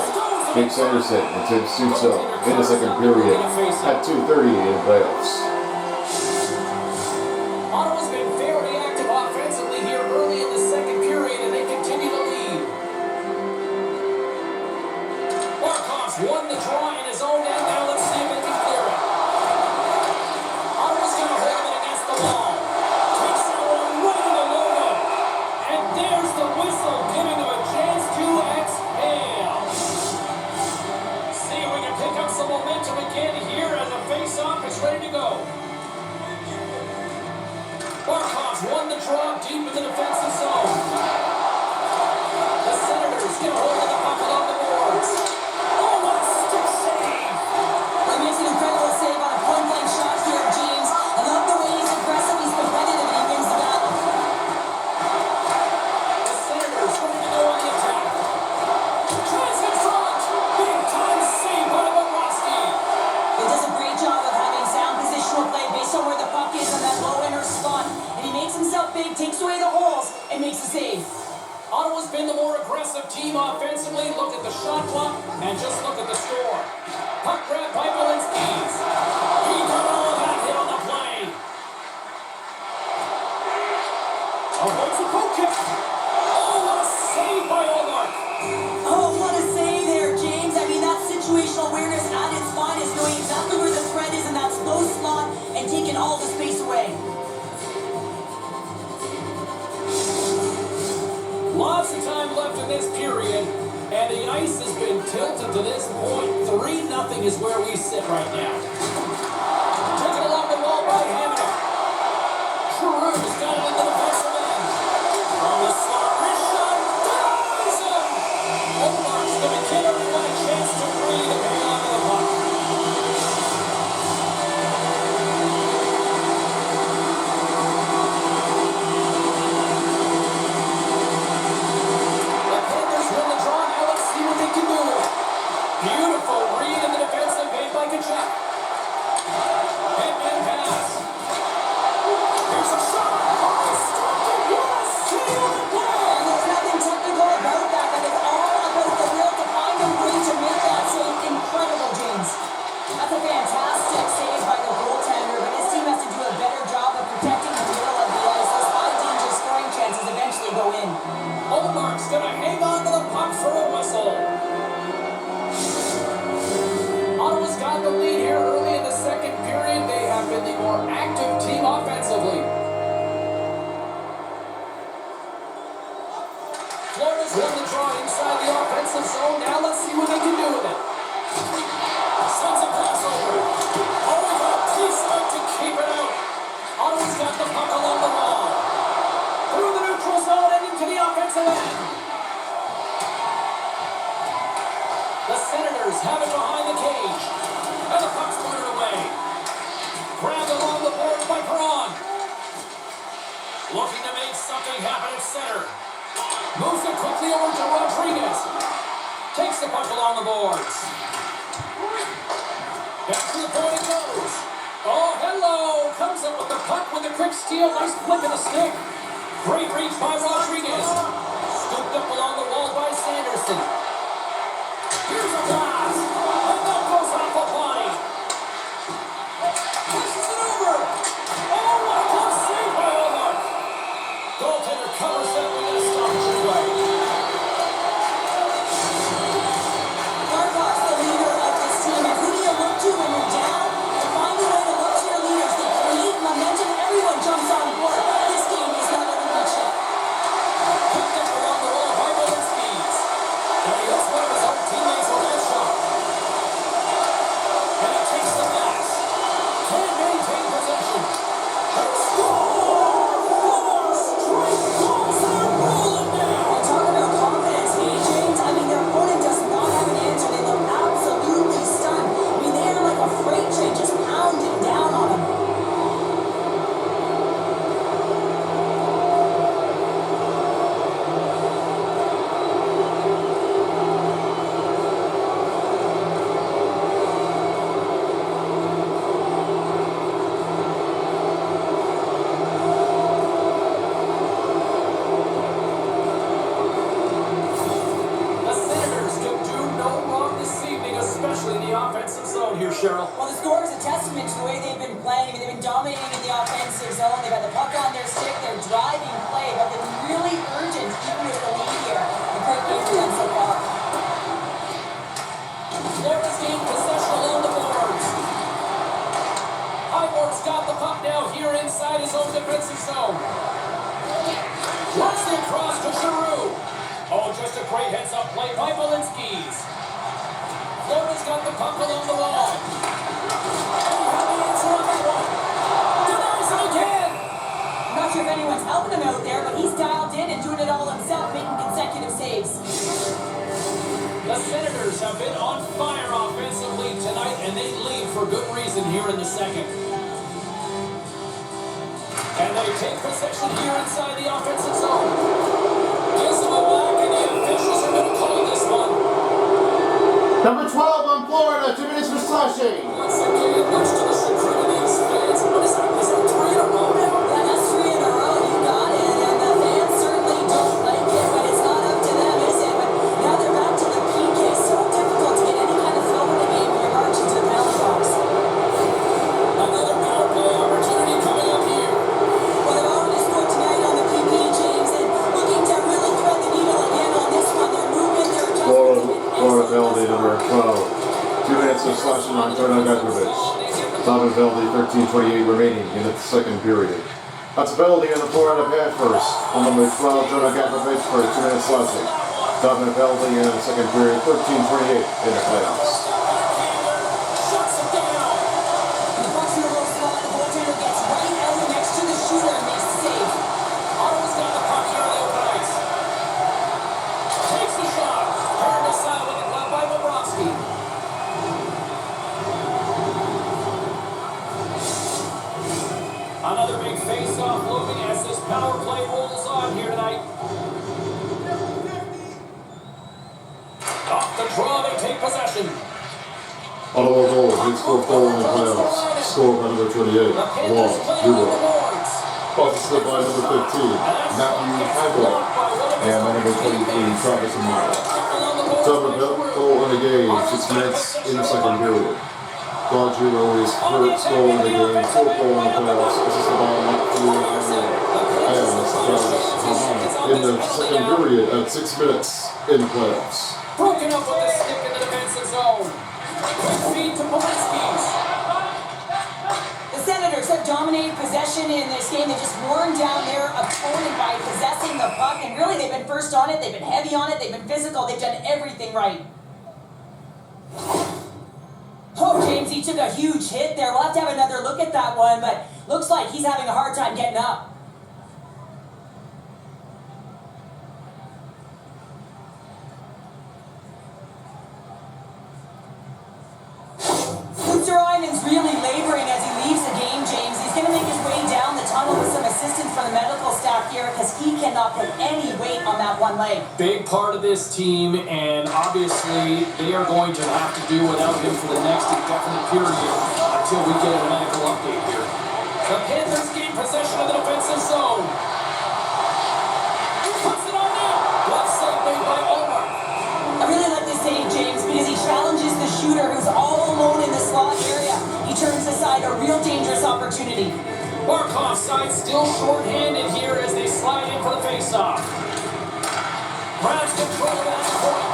Luke Sanderson and Tim Stutzel in the second period at 2:30 in the playoffs. Ottawa's been very active offensively here early in the second period, and they continue to lead. Barkov's won the draw in his own end. Now let's see if they can clear it. Ottawa's going to hold it against the wall. Takes that one right in the logo. And there's the whistle, giving them a chance to exhale. See if we can pick up some momentum again here as the face-off is ready to go. draw deep in the defensive zone. The Senators get a hold of the puck along the boards. Oh, what a stick save! He makes an incredible save on a point-blank shot here, James. I love the way he's aggressive, he's competitive, and he wins the battle. The Senators ready to go on the attack. Tries in front. Big time save by Bobrovsky. He does a great job of having sound positional play based on where the puck is on that low inner spot. And he makes himself big, takes away the holes, and makes the save. Ottawa's been the more aggressive team offensively. Look at the shot clock and just look at the score. Puck grab by Walensky. He got all that hit on the play. Avoids a poke kick. Oh, what a save by Olmark. Oh, what a save there, James. I mean, that's situational awareness at its finest, knowing exactly where the threat is in that slow slot and taking all the space away. Lots of time left in this period, and the ice has been tilted to this point. 3-0 is where we sit right now. Taken along the wall by Hamner. Giroux's got it in the defensive end. From the slot, wrist shot, denies him! Olmark's going to give everyone a chance to breathe and hang on to the puck. The Panthers win the draw. Now let's see what they can do. Beautiful read in the defensive end by Kachuk. Headman pass. Here's a shot. Oh, stopped it. What a steal and play. And there's nothing technical about that. That is all about the will to find a way to make that save incredible, James. That's a fantastic save by the goaltender, but this team has to do a better job of protecting the middle of the ice. Those high danger scoring chances eventually go in. Olmark's going to hang on to the puck for a whistle. Ottawa's got the lead here early in the second period. They have been the more active team offensively. Florida's won the draw inside the offensive zone. Now let's see what they can do with it. Sends a pass over. Oh, he got a piece of it to keep it out. Ottawa's got the puck along the wall. Through the neutral zone and into the offensive end. The Senators have it behind the cage. And the puck's put away. Grabbed along the boards by Perron. Looking to make something happen at center. Moves it quickly over to Rodriguez. Takes the puck along the boards. Back to the point it goes. Oh, hello. Comes up with the puck with a quick steal. Nice flick of the stick. Great reach by Rodriguez. Scooped up along the wall by Sanderson. Here's a pass. And that goes off the body. Pushes it over. Oh, what a close save by Olmark. Goaltender covers that with a stoppage play. Markov's the leader of this team, and who do you look to when you're down? You find a way to look to your leaders. They create momentum. Everyone jumps on board. This game is not over much yet. Picked up along the wall by Walensky. And he hits one of his own teammates on that shot. And he takes the pass. Can't maintain possession. And score! 4 straight goals and they're rolling now. And talk about confidence, hey, James. I mean, their opponent does not have an answer. They look absolutely stunned. I mean, they are like a freight train just pounding down on them. The Senators can do no wrong this evening, especially in the offensive zone here, Cheryl. Well, the score is a testament to the way they've been playing. I mean, they've been dominating in the offensive zone. They've had the puck on their stick. They're driving play, but they've been really urgent, even with the lead here. A great game for them so far. Florida's gained possession along the boards. Highmore's got the puck now here inside his own defensive zone. Works it across to Giroux. Oh, just a great heads-up play by Walensky. Florida's got the puck along the wall. And he had the answer on that one. Denies it again. not sure if anyone's helping him out there, but he's dialed in and doing it all himself, making consecutive saves. The Senators have been on fire offensively tonight, and they lead for good reason here in the second. And they take possession here inside the offensive zone. Gives them a back, and the officials are going to call this one. Number 12 on Florida, 2 minutes for slashing. Once again, much to the chagrin of these fans. What is that? Is that 3 in a row now? Yeah, that's 3 in a row. You got it. And the fans certainly don't like it, but it's not up to them, is it? But now they're back to the PK. So difficult to get any kind of flow in the game when you're marching to the penalty box. Another power play opportunity coming up here. Well, they've already scored tonight on the PP, James, and looking to really thread the needle again on this one. Their movement, their adjustments. Florida penalty number 12. 2 minutes of slashing on Jordan Gajovic. Time penalty 13:28 remaining in the second period. That's a penalty on the Florida Panthers. On number 12, Jordan Gajovic for 2 minutes slashing. Time penalty in the second period 13:28 in the playoffs. Shuts it down. The puck's in a low slot. The goaltender gets right out next to the shooter and makes the save. Ottawa's got the puck here on the open ice. Takes the shot. Turned aside with the glove by Bobrovsky. Another big face-off looming as this power play rolls on here tonight. Off the draw, they take possession. Ottawa goal, big score goal in the playoffs. Scored by number 28, The Panthers Long, play on the Dubois. boards. Assisted by number 15, Matthew Hagel. And by number 23, Travis Amara. Double goal in the game, 6 minutes in the second period. Gardner his first goal in the game, 4th goal in the playoffs, assisted by Matthew Hagel. And Travis Amara in the second period at 6 minutes in the playoffs. Broken up with a stick in the defensive zone. Quick feed to Polinski's. The Senators have dominated possession in this game. They just worn down their opponent by possessing the puck, and really they've been first on it, they've been heavy on it, they've been physical, they've done everything right. Oh, James, he took a huge hit there. We'll have to have another look at that one, but looks like he's having a hard time getting up. Ryman's really laboring as he leaves the game, James. He's going to make his way down the tunnel with some assistance from the medical staff here because he cannot put any weight on that one leg. Big part of this team, and obviously they are going to have to do without him for the next indefinite period until we get a medical update here. The Panthers gain possession of the defensive zone. Puts it on net. Left side made by Omar. I really like this save, James, because he challenges the shooter who's all alone in the slot area. He turns aside a real dangerous opportunity. Barkov's side still short-handed here as they slide in for the face-off. Grabs control of that point.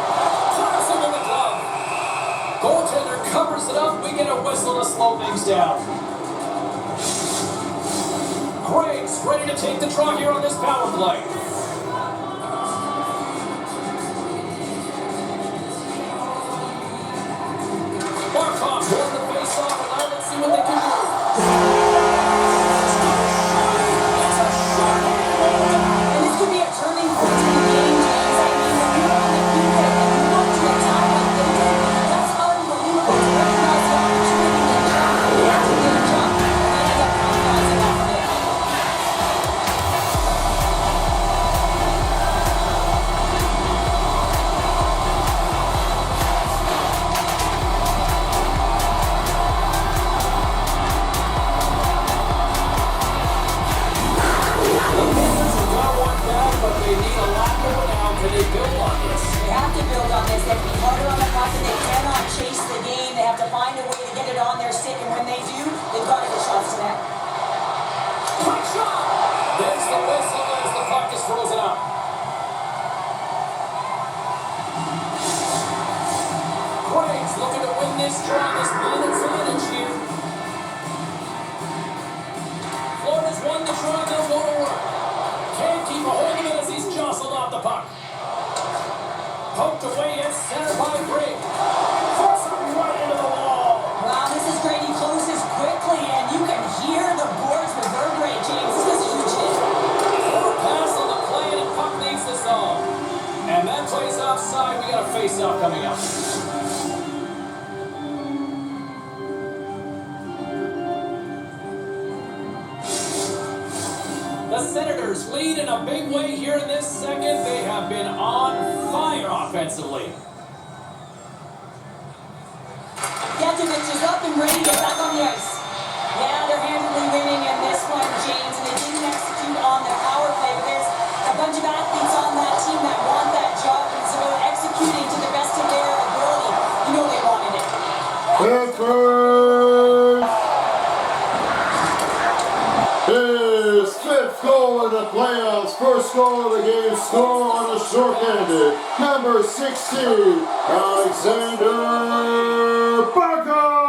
Pops him in the glove. Goaltender covers it up. We get a whistle to slow things down. Greg's ready to take the draw here on this power play. Barkov won the face-off, and now let's see what they can do. It's a shot. And this could be a turning point in the game, James. I mean, when you're on the PK and you look to attack like they did, that's unbelievable to recognize the opportunity and jump, react to their jump, and then end up capitalizing off of it. But they need a lot more now. Can they build on this? They have to build on this. They have to be harder on the puck, and they cannot chase the game. They have to find a way to get it on their stick, and when they do, they've got to get shots to net. Puck shot! There's the whistle as the puck is frozen up. Greg's looking to win this draw, this man advantage here. Florida's won the draw, they'll go to work. Can't keep a hold of it as he's jostled off the puck. Poked away at center by Greg. Puts it right into the wall. Wow, this is great. He closes quickly, and you can hear the boards reverberate, James. This is a huge hit. faceoff coming up. The Senators lead in a big way here in this second. They have been on fire offensively. Yatovich is up and ready to get back on the ice. Yeah, they're handily winning in this one, James, and they didn't execute on their power play, but there's a bunch of athletes on that team that want that job, and it's about executing to the best of their ability. You know they wanted it. Panthers! His fifth goal in the playoffs, first goal of the game, score on a shorthanded. Number 16, Alexander Barkov!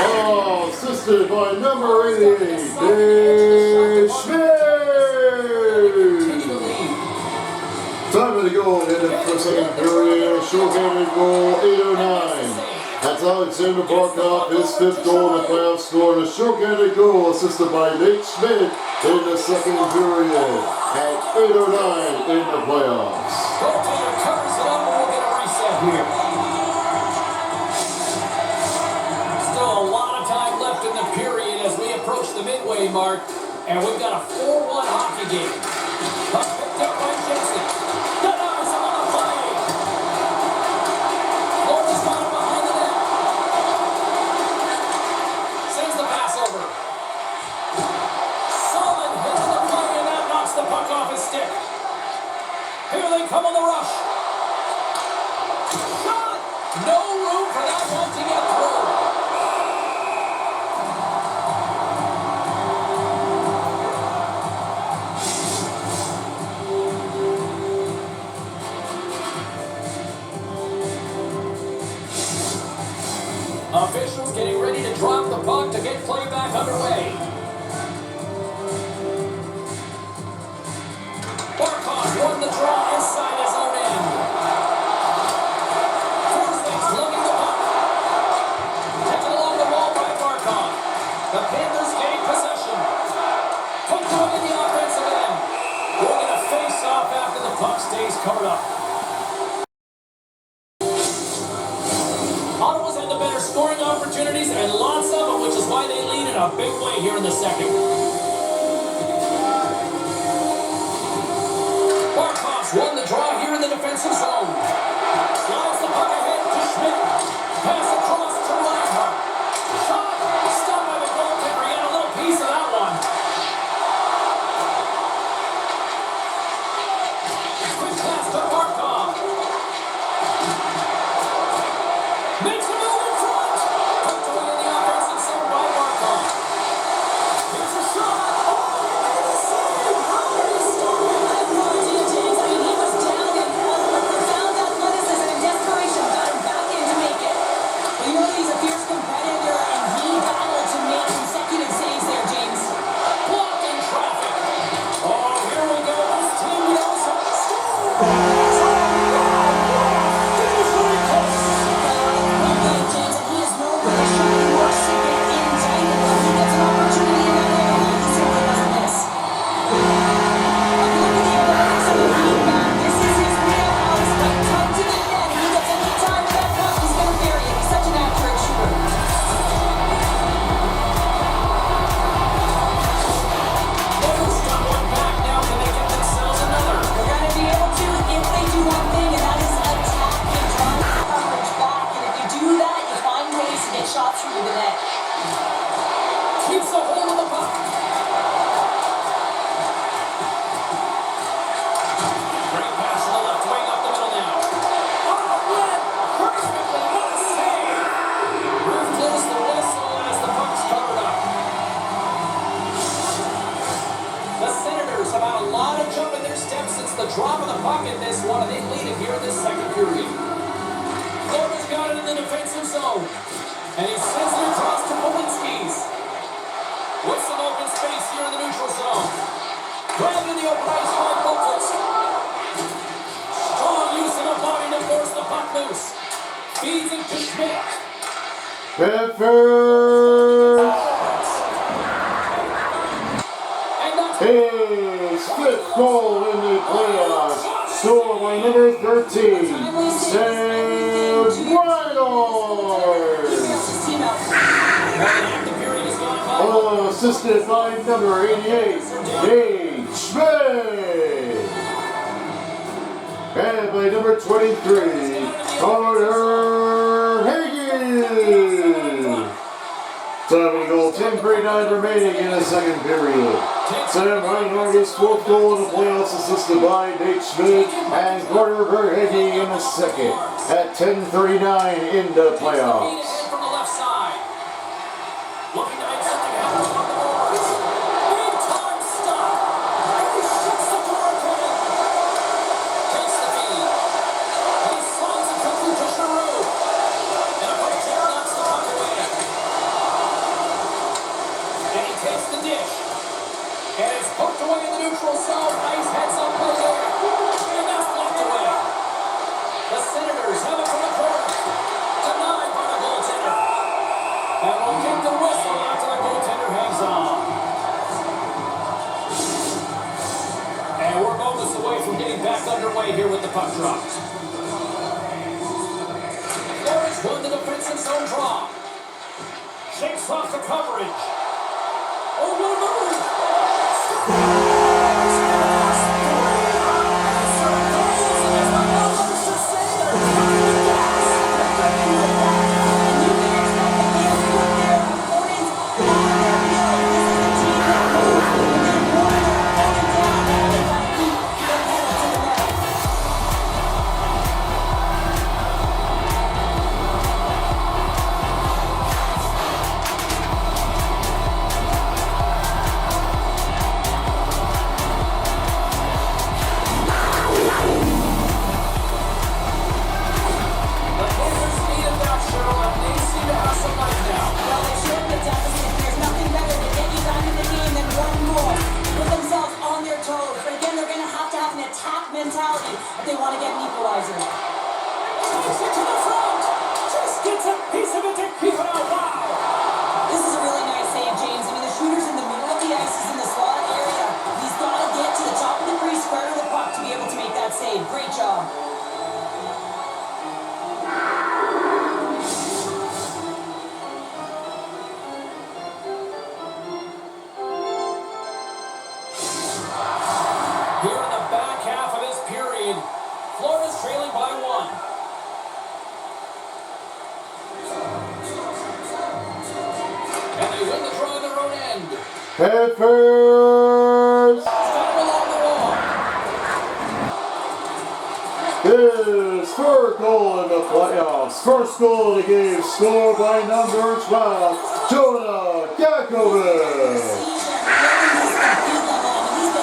Oh, assisted by number 88, Dave Schmidt! Time of the goal in the second period, shorthanded goal, 8:09. That's Alexander Barkov, his fifth goal in the playoffs, scored a shorthanded goal assisted by Nate Schmidt in the second period at 8:09 in the playoffs. Goaltender covers it up and we'll get a reset here. Still a lot of time left in the period as we approach the midway mark, and we've got a 4-1 hockey game. Puck picked up by Jensen. The Knights are on the play. Florida's got it behind the net. Sends the pass over. Solid hit to the play, and that knocks the puck off his stick. Here they come on the rush. Shot! No room for that one to get through. Officials getting ready to drop the puck to get play back underway. Barkov won the draw inside his own end. Forsberg's lugging the puck. Taken along the wall by Barkov. The Panthers gain possession. Puck going in the offensive end. We're going to face off after the puck stays covered up. Ottawa's had the better scoring opportunities and lots of them, which is why they lead in a big way here in the second. Barkov's won the draw here in the defensive zone. Slides the puck ahead to Schmidt. Pass across to Reinhardt. Shot! Stopped by the goaltender. He had a little piece of that one. Quick pass to Barkov. Makes a move in front. Tucked away in the offensive zone by Barkov. Here's a shot. Oh, look at the save. How did he stop it? I have no idea, James. I mean, he was down and profound athleticism and desperation got him back in to make it. But you know he's a fierce competitor, and he battled to make consecutive saves there, James. Blocking traffic. Oh, here we go. This team knows how to score. James, and he is no way showing more secret insight. When he gets an opportunity in that area, he simply doesn't miss. Look at the abilities of the feedback. This is his wheelhouse. Right time to the net, and he gets any time with that puck, he's going to bury it. He's such an accurate shooter. Oilers got one back now. Can they get themselves another? They're going to be able to if they do one thing, and that is attack and drive coverage back. And if you do that, you find ways to get shots through the net. Keeps a hold of the puck. Great pass to the left wing up the middle now. Oh, net! Perfectly. What a save! Roof blows the whistle as the puck's covered up. The Senators have had a lot of jump in their steps since the drop of the puck in this one, and they lead it here in this second period. Florida's got it in the defensive zone, and he sends it across to Polinski's. With some open space here in the neutral zone. Grabbed in the open ice by Bokas. Strong use of the body to force the puck loose. Feeds it to Schmidt. Panthers! And that's His fifth goal in the playoffs, score by number 13, Sam Reynolds. Assisted by number 88, Nate Schmidt. And by number 23, Carter Hagen. Time to goal, 10:39 remaining in the second period. Sam Reinhardt is fourth goal in the playoffs, assisted by Nate Schmidt and Carter Verhage in the second at 10:39 in the playoffs. From the left side. Looking to make something happen on the boards. Big time stop. He shuts the door open. Takes the feed. He slides it quickly to Giroux. And a quick check knocks the puck away. And he takes the dish. And it's poked away in the neutral zone. Nice heads up play there. And that's blocked away. The Senators have it from the corner. Denied by the goaltender. And we'll get the whistle after the goaltender hangs on. And we're moments away from getting back underway here with the puck drop. Flores won the defensive zone draw. Shakes off the coverage. Oh, what a move! Mentality if they want to get an equalizer. Takes it to the front. Just gets a piece of it to keep it out. Wow. This is a really nice save, James. I mean, the shooter's in the middle of the ice, he's in the slot area. He's got to get to the top of the crease, square to the puck to be able to make that save. Great job. Here in the back half of this period, Florida's trailing by 1. And they win the draw on their own end. Panthers! Got it along the wall. His third goal in the playoffs. First goal of the game, scored by number 12, Jonah Gakovic.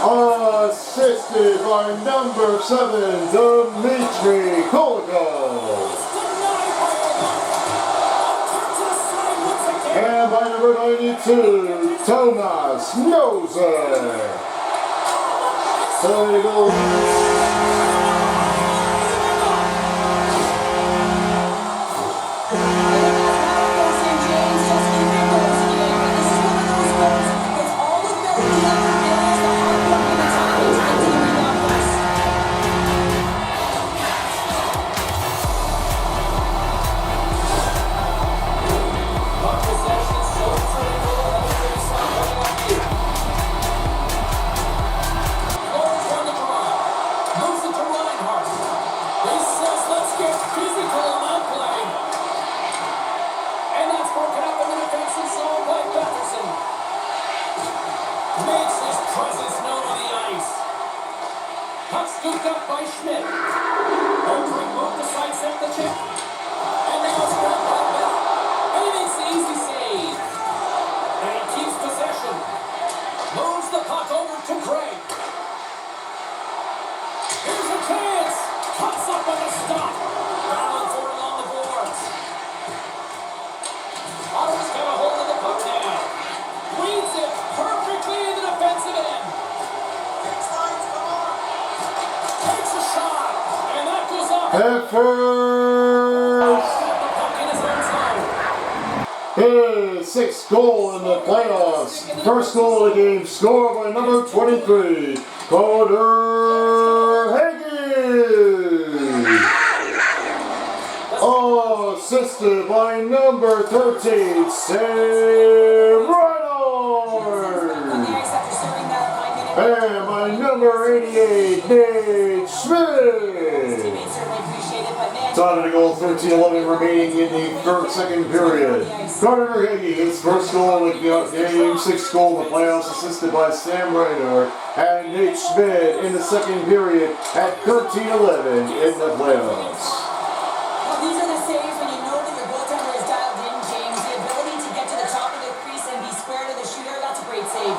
Assisted by number 7, Dmitry Kolikov. And by number 92, Thomas Noser. So you go. Puck scooped up by Schmidt. Oldring moved to sidestep the chip. And now it's grabbed by Bell. And he makes the easy save. And he keeps possession. Moves the puck over to Gray. Here's a chance. Cuts up with a stop. Battling for it along the boards. Ottawa's got a hold of the puck now. Reads it perfectly in the defensive end. Takes a shot, and that goes up. Panthers! His sixth goal in the playoffs. First goal of the game, scored by number 23, Carter Hagen. assisted by number 13, Sam Reynolds. And by number 88, Nate Schmidt. Time to goal, 13-11 remaining in the second period. Carter Hagee, his first goal in the game, 6th goal in the playoffs, assisted by Sam Reynolds and Nate Schmidt in the second period at 13-11 in the playoffs. Well, these are the saves when you know that your goaltender is dialed in, James. The ability to get to the top of the crease and be square to the shooter, that's a great save.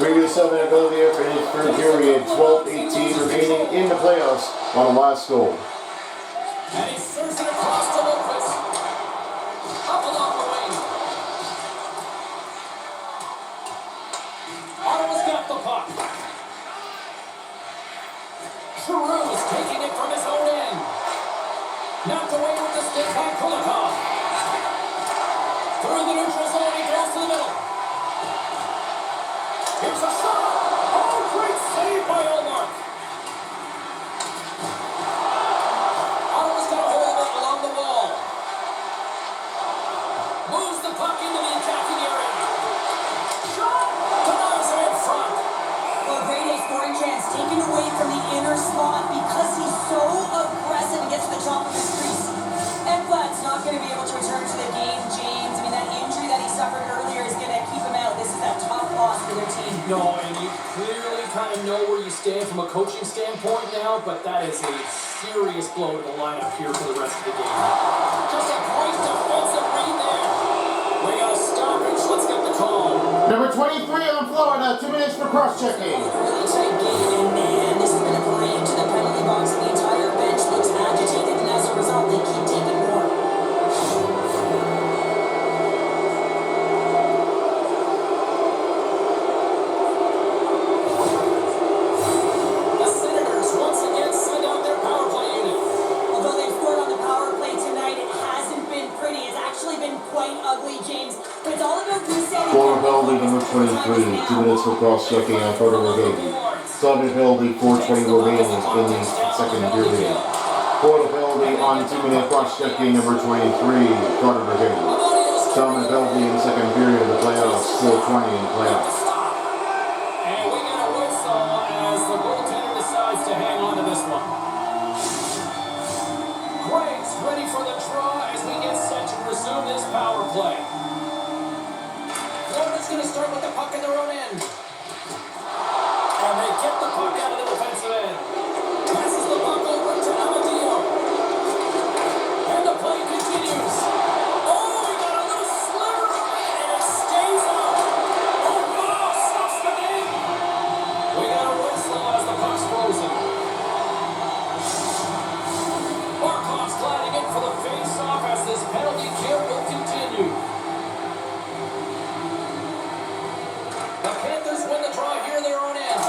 Bring us up in ability here for his third period, 12-18 remaining in the playoffs on the last goal. And he serves it across to Lopez. Up along the wing. Ottawa's got the puck. Giroux is taking it from his own end. Knocked away with the stick by Kulikov. Through the neutral zone, he goes to the middle. Here's a shot. Oh, great save by Olmark. Ottawa's got a hold of it along the wall. Moves the puck into the attacking area. Shot. Canaza in front. Well, great A scoring chance taken away from the inner slot because he's so aggressive and gets to the top of his crease. Ekblad's not going to be able to return to the game, James. I mean, that injury that he suffered earlier is going to keep him out. This is that tough loss for their team. No, and you clearly kind of know where you stand from a coaching standpoint now, but that is a serious blow to the lineup here for the rest of the game. Just a great defensive read there. We got a stoppage. Let's get the call. Number 23 on Florida, 2 minutes for cross-checking. Really tight game, and man, this has been a play into the penalty box. The entire bench looks agitated, and as a result, they keep taking more. The Senators once again send out their power play unit. Although they've scored on the power play tonight, it hasn't been pretty. It's actually been quite ugly, James. But it's all about resetting. Corner penalty number 23, 2 minutes for cross-checking on Carter Hagee. Sudden penalty, 4:20 remaining in the second period. Corner penalty on 2-minute cross-checking number 23, Carter Hagee. Sudden penalty in the second period of the playoffs, 4:20 in the playoffs. And we got a whistle as the goaltender decides to hang on to this one. Greg's ready for the draw as we get set to resume this power play. Florida's going to start with the puck in their own end. And they get the puck out of the defensive end. Passes the puck over to Amadio. And the play continues. Oh, we got a little sliver of it, and it stays out. Oh, wow, stops the game. We got a whistle as the puck's frozen. Barkov's gliding in for the face-off as this penalty kill will continue. The Panthers win the draw here in their own end.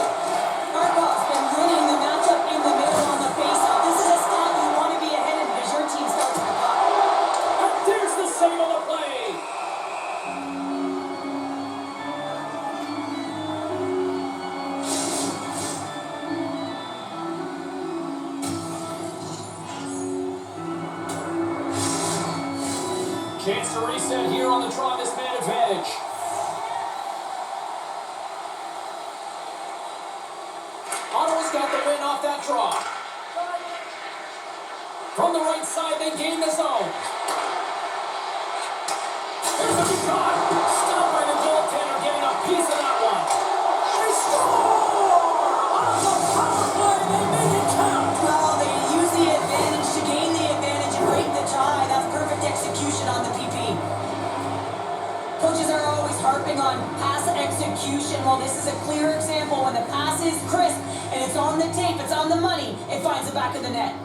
Barkov's been winning the matchup in the middle on the faceoff. This is a spot you want to be ahead of because your team starts with the puck. And there's the save on the play. Chance to reset here on the draw, this man advantage. Ottawa's got the win off that draw. From the right side, they gain the zone. Here's a shot. Stopped by the goaltender, getting a piece of that one. They score! On the power play, they make it count. Well, they use the advantage to gain the advantage and break the tie. That's perfect execution on the PP. Coaches are always harping on pass execution. Well, this is a clear example. When the pass is crisp and it's on the tape, it's on the money, it finds the back of the net.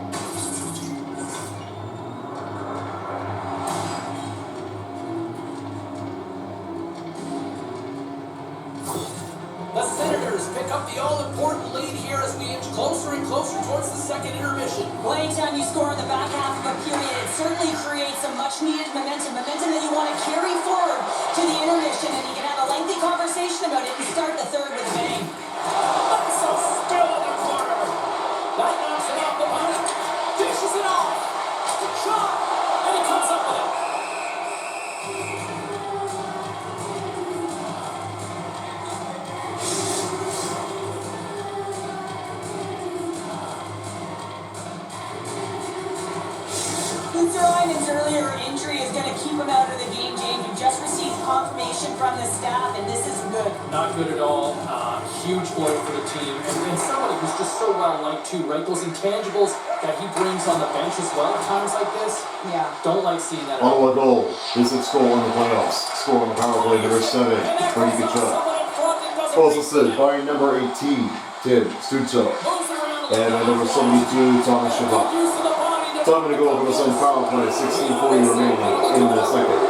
The Senators pick up the all-important lead here as we inch closer and closer towards the second intermission. Well, anytime you score in the back half of a period, it certainly creates some much-needed momentum that you want to carry forward to the intermission, and you can have a lengthy conversation about it and start the third with a bang. That's a spill in the corner. That communication from the staff, and this is good. Not good at all. Huge blow for the team. And somebody who's just so well liked too, right? Those intangibles that he brings on the bench as well at times like this. Yeah. Don't like seeing that. Ottawa goal. His sixth goal in the playoffs. Score on the power play, number 7. Pretty good shot. Also said by number 18, Tim Stutzo. And number 72, Thomas Shabbat. Time to go for the same power play. 16:40 remaining in the second.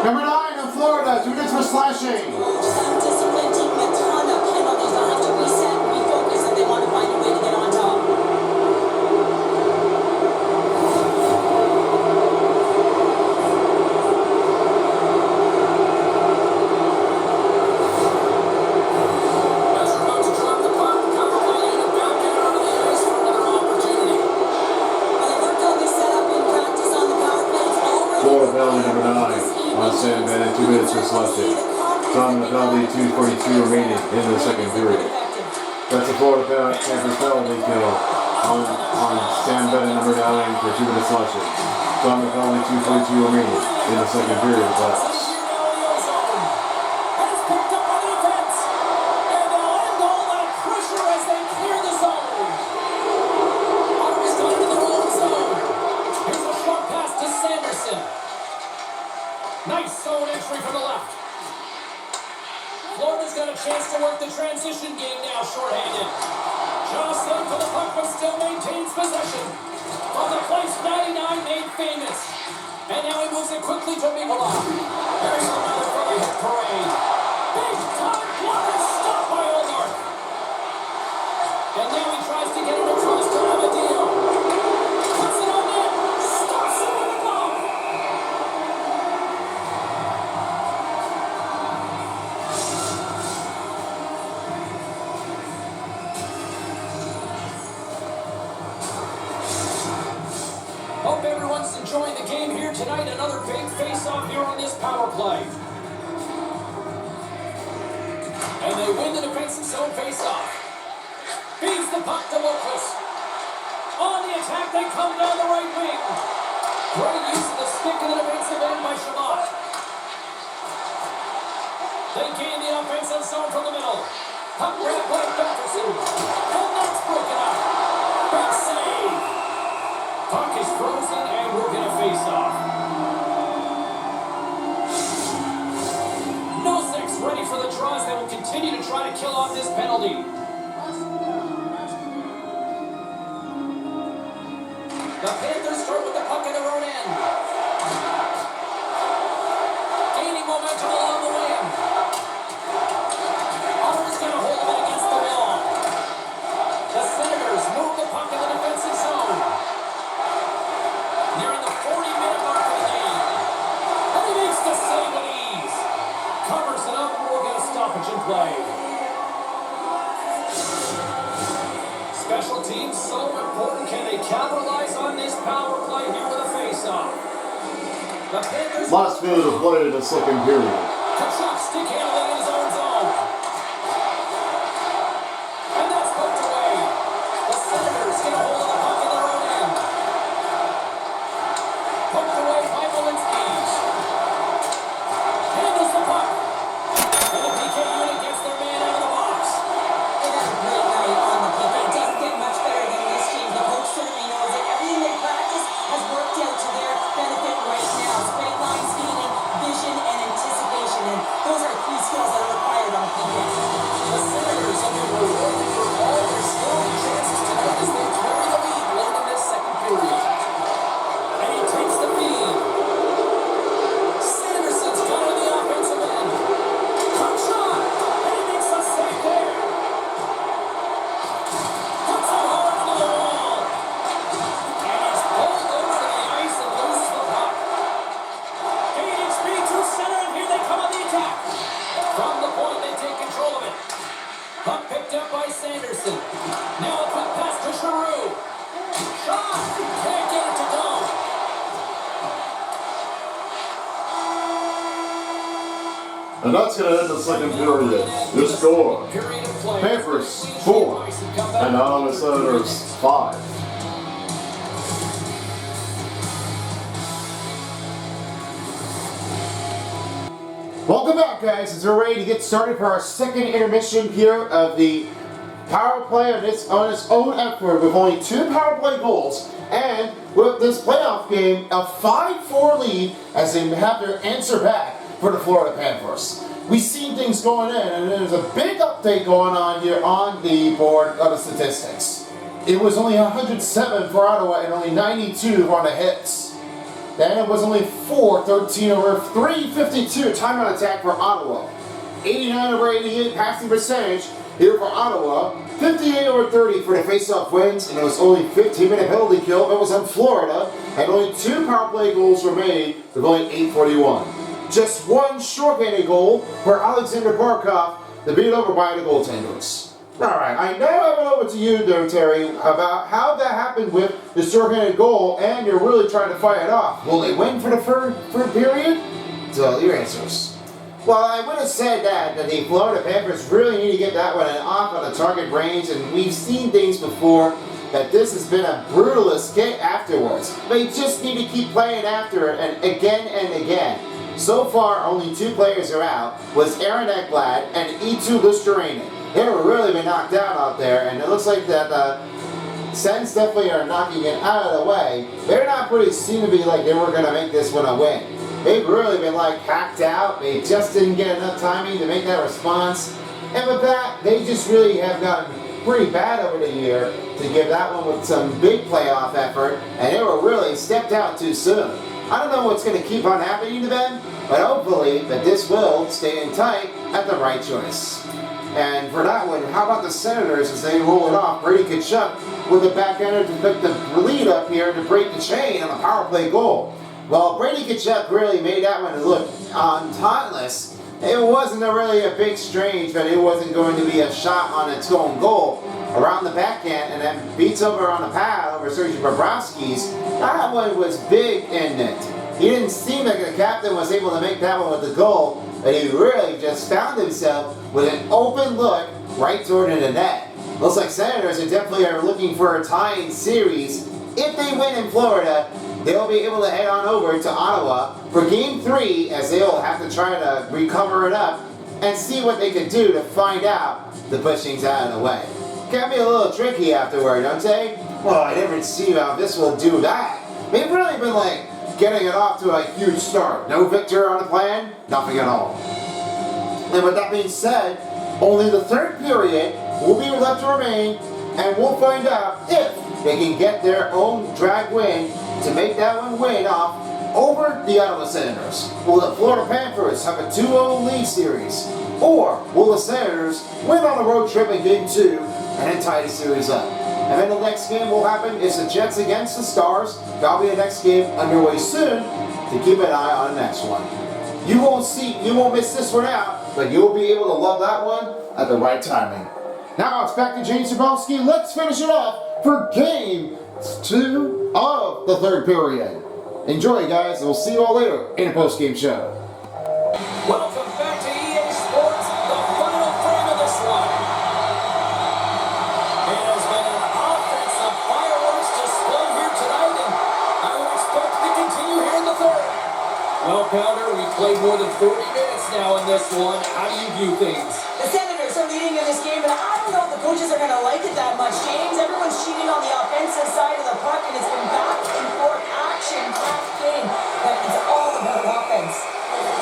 Number 9 in Florida, 2 minutes for slashing. Discipline, taking a ton of penalties. They'll have to reset, refocus if they want to find a way to get on top. As we're about to drop the puck, power play unit back out of the ice for another opportunity. Well, they've worked on this setup in practice on the power plays already. Florida penalty number 9 on San Ben, 2 minutes for slashing. Time the penalty, 2:42 remaining in the second period. That's a Florida Panthers penalty kill on Stan Bennett number 9 for 2 minutes slashing. Time the penalty, 2:42 remaining in the second period of playoffs. Has picked up on defense. And they'll end all that pressure as they clear the zone. Ottawa's gone into their own zone. Here's a short pass to Sanderson. Nice zone entry from the left. Florida's got a chance to work the transition game now, shorthanded. Jostling for the puck, but still maintains possession. From the place 99 made famous. And now he moves it quickly to Migala. There's another Philly hit parade. Big time blocker stopped by Olmark. And now he tries to get it across to Amadeo. Puts it on net. Stops it with a glove. Hope everyone's enjoying the game here tonight. Another big face-off here on this power play. And they win the defensive zone face-off. Feeds the puck to Lopez. On the attack, they come down the right wing. Great use of the stick in the defensive end by Shabbat. They gain the offensive zone from the middle. Puck right by Patterson. And that's broken up. Big save. Puck is frozen and we're going to face off. No six ready for the draws. They will continue to try to kill off this penalty. The Panthers start with the puck in their own end. Gaining momentum along the wing. Ottawa's going to hold it against the wall. The Senators move the puck in the defensive zone. Nearing the 40-minute mark of the game. And he makes the save with ease. Covers it up, and we'll get a stoppage in play. Special teams so important. Can they capitalize on this power play here with a face-off? The Panthers... Last minute of play in the second period. Kachuk stick handling in his own zone. And that's poked away. The Senators get a hold of the puck in their own end. Poked away by Walensky. Handles the puck. And the PK unit gets their man out of the box. They've had a great night on the PK. It doesn't get much better than this team. The coach certainly knows it. Everything they practice has worked out to their benefit right now. Straight line stealing, vision, and anticipation. And those are 3 skills that are required on a PK. The Senators have been rewarded for all their scoring chances tonight as they carry the lead late in this second period. And he takes the feed. Sanderson's got on the offensive end. Cut shot! And he makes a save there. Puts it hard to the wall. And he's pulled over to the ice and loses the puck. Gaining speed to center, and here they come on the attack. From the point, they take control of it. Puck picked up by Sanderson. Now a quick pass to Giroux. Shot! Can't get it to go. And that's going to end the second period. Your score, Period of play. Panthers 4 and Ottawa Senators 5. Welcome back, guys, as we're ready to get started for our second intermission here of the power play on its own effort with only 2 power play goals, and with this playoff game, a 5-4 lead as they have to answer back for the Florida Panthers. We've seen things going in, and there's a big update going on here on the board of the statistics. It was only 107 for Ottawa and only 92 on the hits. Then it was only 4-13 over 352 time on attack for Ottawa. 89 over 88 passing percentage here for Ottawa. 58 over 30 for the face-off wins, and it was only 15-minute penalty kill that was on Florida, and only 2 power play goals were made with only 8:41. Just 1 shorthanded goal for Alexander Barkov to beat over by the goaltenders. Alright, I now have it over to you, though, Terry, about how that happened with the shorthanded goal, and you're really trying to fight it off. Will they win for the third period? So, your answers. Well, I would have said that the Florida Panthers really need to get that one off on the target range, and we've seen things before that this has been a brutal escape afterwards. They just need to keep playing after it, and again. So far, only 2 players are out, was Aaron Ekblad and Eetu Luostarinen. They were really been knocked out there, and it looks like that the Sens definitely are knocking it out of the way. They're not really seem to be like they were going to make this one a win. They've really been like hacked out. They just didn't get enough timing to make that response. And with that, they just really have gotten pretty bad over the year to give that one with some big playoff effort, and they were really stepped out too soon. I don't know what's going to keep on happening to them, but hopefully that this will stay in tight at the right choice. And for that one, how about the Senators as they roll it off? Brady Tkachuk with the backhander to pick the lead up here to break the chain on a power play goal. Well, Brady Tkachuk really made that one look tauntless. It wasn't really a big strange, but it wasn't going to be a shot on its own goal around the backhand, and then beats over on the pad over Sergei Bobrovsky's. That one was big in it. He didn't seem like the captain was able to make that one with the goal, but he really just found himself with an open look right toward the net. Looks like Senators are definitely looking for a tying series. If they win in Florida, they'll be able to head on over to Ottawa for Game 3, as they'll have to try to recover it up and see what they can do to find out to push things out of the way. Can be a little tricky afterward, don't they? Well, I never see how this will do that. They've really been like getting it off to a huge start. No victor on the plan, nothing at all. And with that being said, only the 3rd period will be left to remain, and we'll find out if they can get their own drag win to make that one win off over the Ottawa Senators. Will the Florida Panthers have a 2-0 lead series? Or will the Senators win on a road trip in Game 2 and then tie the series up? And then the next game will happen is the Jets against the Stars. That'll be the next game underway soon to keep an eye on the next one. You won't miss this one out, but you'll be able to love that one at the right timing. Now it's back to James Cybulski. Let's finish it off for Game 2 of the 3rd period. Enjoy, guys, and we'll see you all later in a post-game show. Welcome back to EA Sports, the final frame of this one. It has been an offensive fireworks display here tonight, and I would expect to continue here in the 3rd. Well, Pounder, we've played more than 40 minutes now in this one. How do you view things? The Senators are leading in this game, but I don't know if the coaches are going to like it that much, James. Everyone's cheating on the offensive side of the puck, and it's been back and forth, action-packed game. But it's all about offense.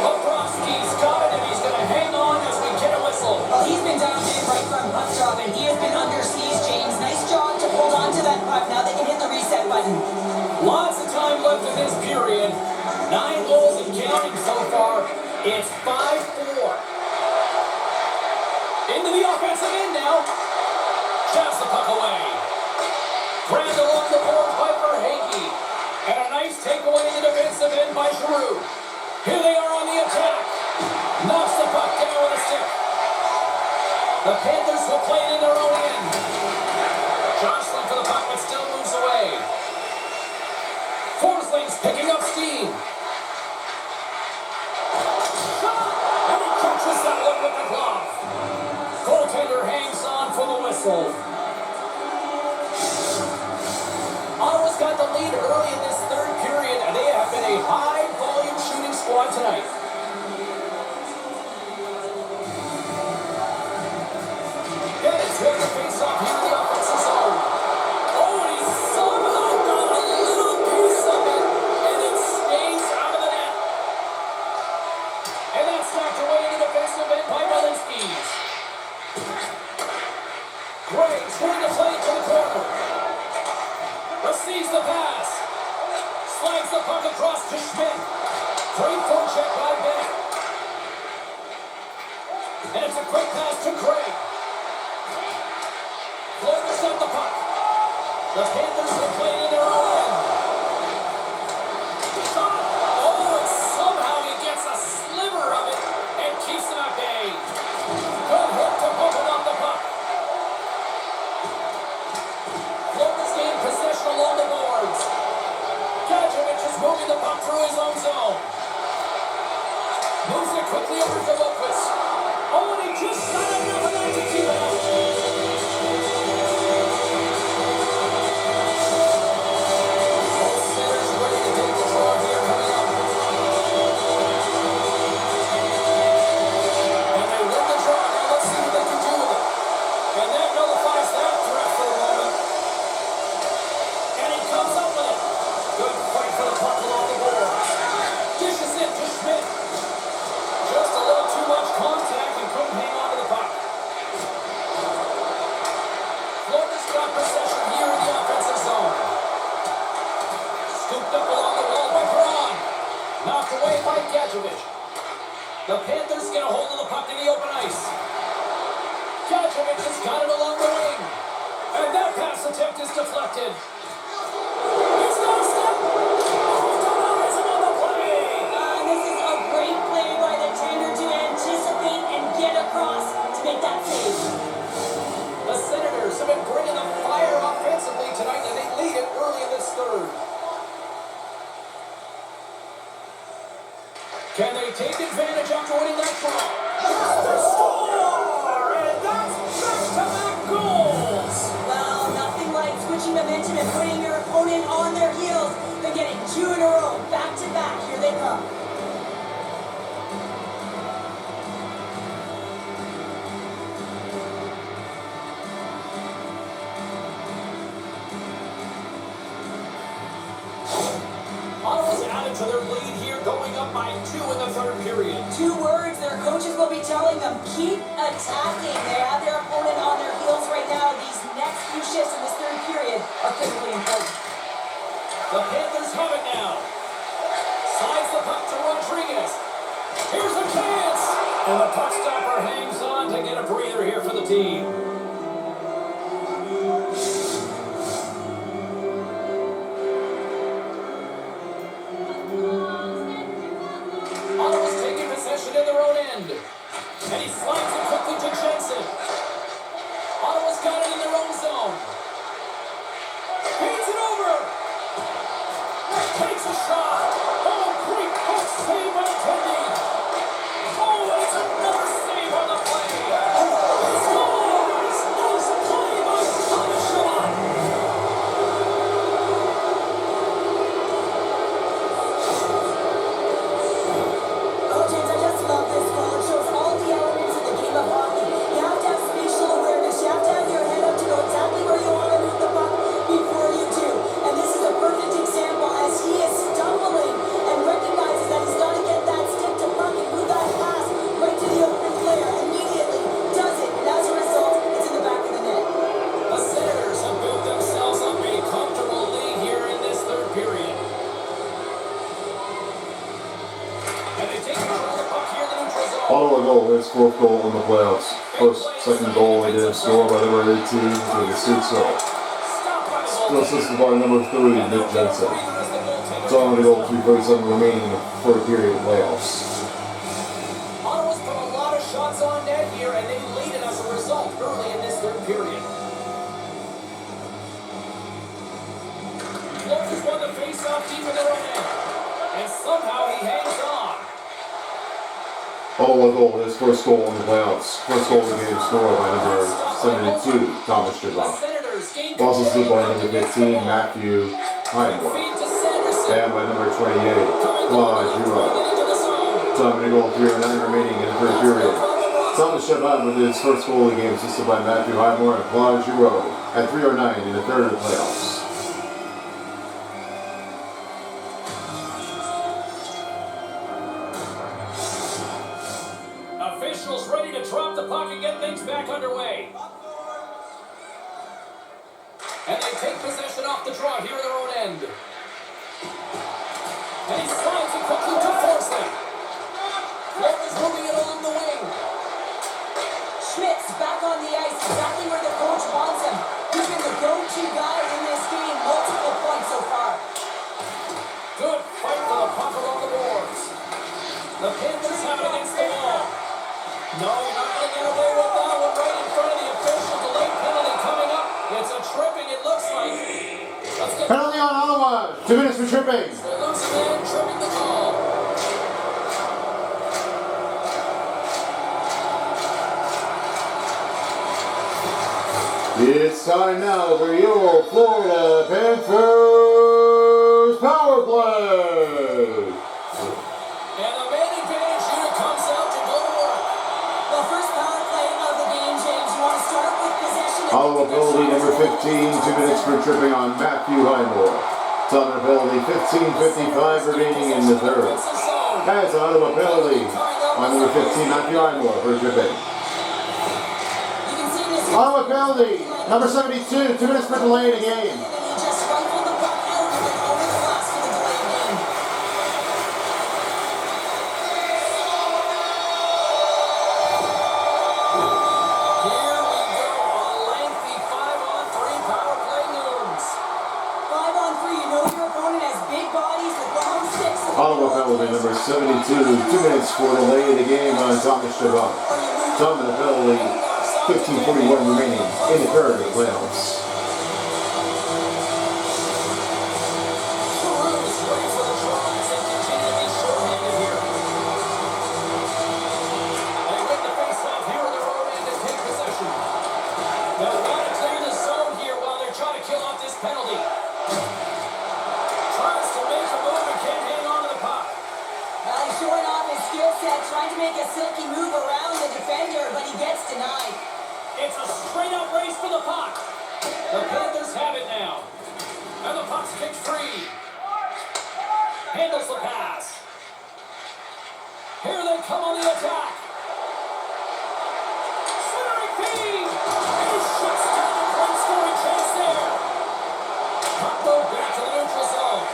Bobrovsky's got it, and he's going to hang on as we get a whistle. Well, he's been dominated right from puck drop, and he has been under siege, James. Nice job to hold on to that puck. Now they can hit the reset button. Lots of time left in this period. 9 goals and counting so far. It's 5-4. Into the offensive end now. Shoves the puck away. Grabbed along the board by Verhaeghe. And a nice takeaway in the defensive end by Giroux. Here they are on the attack. Knocks the puck down with a stick. The Panthers will play it in their own end. Jostling for the puck, but still moves away. Forsling's picking up steam. And he catches that one with the glove. Goaltender hangs on for the whistle. Ottawa's got the lead early in this 3rd period, and they have been a high-volume shooting squad tonight. puck across to Schmidt. Great forecheck by Bennett. And it's a quick pass to Gray. Floaters up the puck. The Panthers are playing in their own end. Shot. Oh, and somehow he gets a sliver of it and keeps it at bay. Good hit to pump him off the puck. Floaters gain possession along the boards. Gadjevich is moving the puck through his own zone. Moves it quickly over to Lopez. Oh, and he just got enough of that to keep it out. Both centers ready to take the draw here coming up. And they win the draw. Now let's see what they can do with it. And that nullifies that threat for the moment. And he comes up with it. Good fight for the puck along the boards. Dishes it to Schmidt. Just a little too much contact and couldn't hang on to the puck. Florida's got possession here in the offensive zone. Scooped up along the wall by Braun. Knocked away by Gadjevich. The Panthers get a hold of the puck in the open ice. Gadjevich has got it along the wing. And that pass attempt is deflected. He's got a step. Oh, denies him on the play. This is a great play by the tender to anticipate and get across to make that save. The Senators have been bringing the fire offensively tonight, and they lead it early in this third. Can they take advantage after winning that draw? They score! And that's back-to-back goals! Well, nothing like switching momentum and putting your opponent on their heels. They're getting 2 in a row, back to back. Here they come. Ottawa's added to their lead here, going up by 2 in the third period. 2 words their coaches will be telling them: keep attacking. They have their opponent on their heels right now. These next few shifts in this third period are critically important. The Panthers have it now. Slides the puck to Rodriguez. Here's a chance! And the puck stopper hangs on to get a breather here for the team. Ottawa's taking possession in their own end. And he slides it quickly to Jensen. Ottawa's got it in their own zone. Feeds it over. Takes a shot. Oh, great hook save by Tendy. Oh, and it's another save on the play. He scores. Nice play by Thomas. Oh, James, I just love this goal. It shows all the elements of the game of hockey. You have to have spatial awareness. You have to have your head up to know exactly where you want to move the puck before you do. And this is a perfect example as he is stumbling and recognizes that he's got to get that stick to puck and move that pass right to the open player. Immediately does it, and as a result, it's in the back of the net. The Senators have built themselves up a comfortable lead here in this third period. And they take control of the puck here in the neutral zone. Ottawa goal, his 4th goal in the playoffs. Second goal they did score by number 18 with a Suso. Still assisted by number 30, Nick Jensen. It's on the goal, 3:37 remaining in the third period of playoffs. Ottawa's put a lot of shots on net here, and they lead it as a result early in this third period. Floaters won the face-off deep in their own end, and somehow he hangs on. Ottawa goal, his 1st goal in the playoffs. 1st goal of the game scored by number 72, Thomas The Chabot. Senators gain Also control stood by of number the 15, puck. Matthew Highmore. Feed to Sanderson. And by number 28, Claude Giroux. Into the zone. Time to goal, 3:09 remaining in the third period. Thomas Chabot with his 1st goal of the game, assisted by Matthew Highmore and Claude Giroux at 3:09 in the third of the playoffs. Officials ready to drop the puck and get things back underway. And they take possession off the draw here in their own end. Panthers have it against the wall. No, you're not going to get away with that one right in front of the official. Delayed penalty coming up. It's a tripping, it looks like. Penalty on Ottawa. 2 minutes for tripping. They're losing man, tripping the call. It's time now for your Florida Panthers power play. And the man advantage unit comes out to go to work. Well, first power play of the game, James. You want to start with possession? Ottawa penalty number 15. 2 minutes for tripping on Matthew Highmore. Southern penalty 15:55 remaining in the third. Has an Ottawa penalty on number 15 Matthew Highmore for tripping. Ottawa penalty number 72. 2 minutes for delay in the game. And he just rifled the puck out and went over the glass for the delayed game. Here we go. A lengthy 5-on-3 power play looms. 5-on-3, you know your opponent has big bodies with long sticks. Ottawa penalty number 72. 2 minutes for delay in the game on Thomas Chabot. Tom the penalty 15:41 remaining in the third of the playoffs. Cruz ready for the draw as they continue to be shorthanded here. They win the faceoff here in their own end and take possession. They've got to clear the zone here while they're trying to kill off this penalty. Tries to make a move and can't hang on to the puck. Well, he's showing off his skill set, trying to make a silky move around the defender, but he gets denied. It's a straight-up race for the puck. The Panthers have it now. And the puck's kicked free. Handles the pass. Here they come on the attack. Centering feed. And he shuts down the front scoring chance there. Puck moved back to the neutral zone.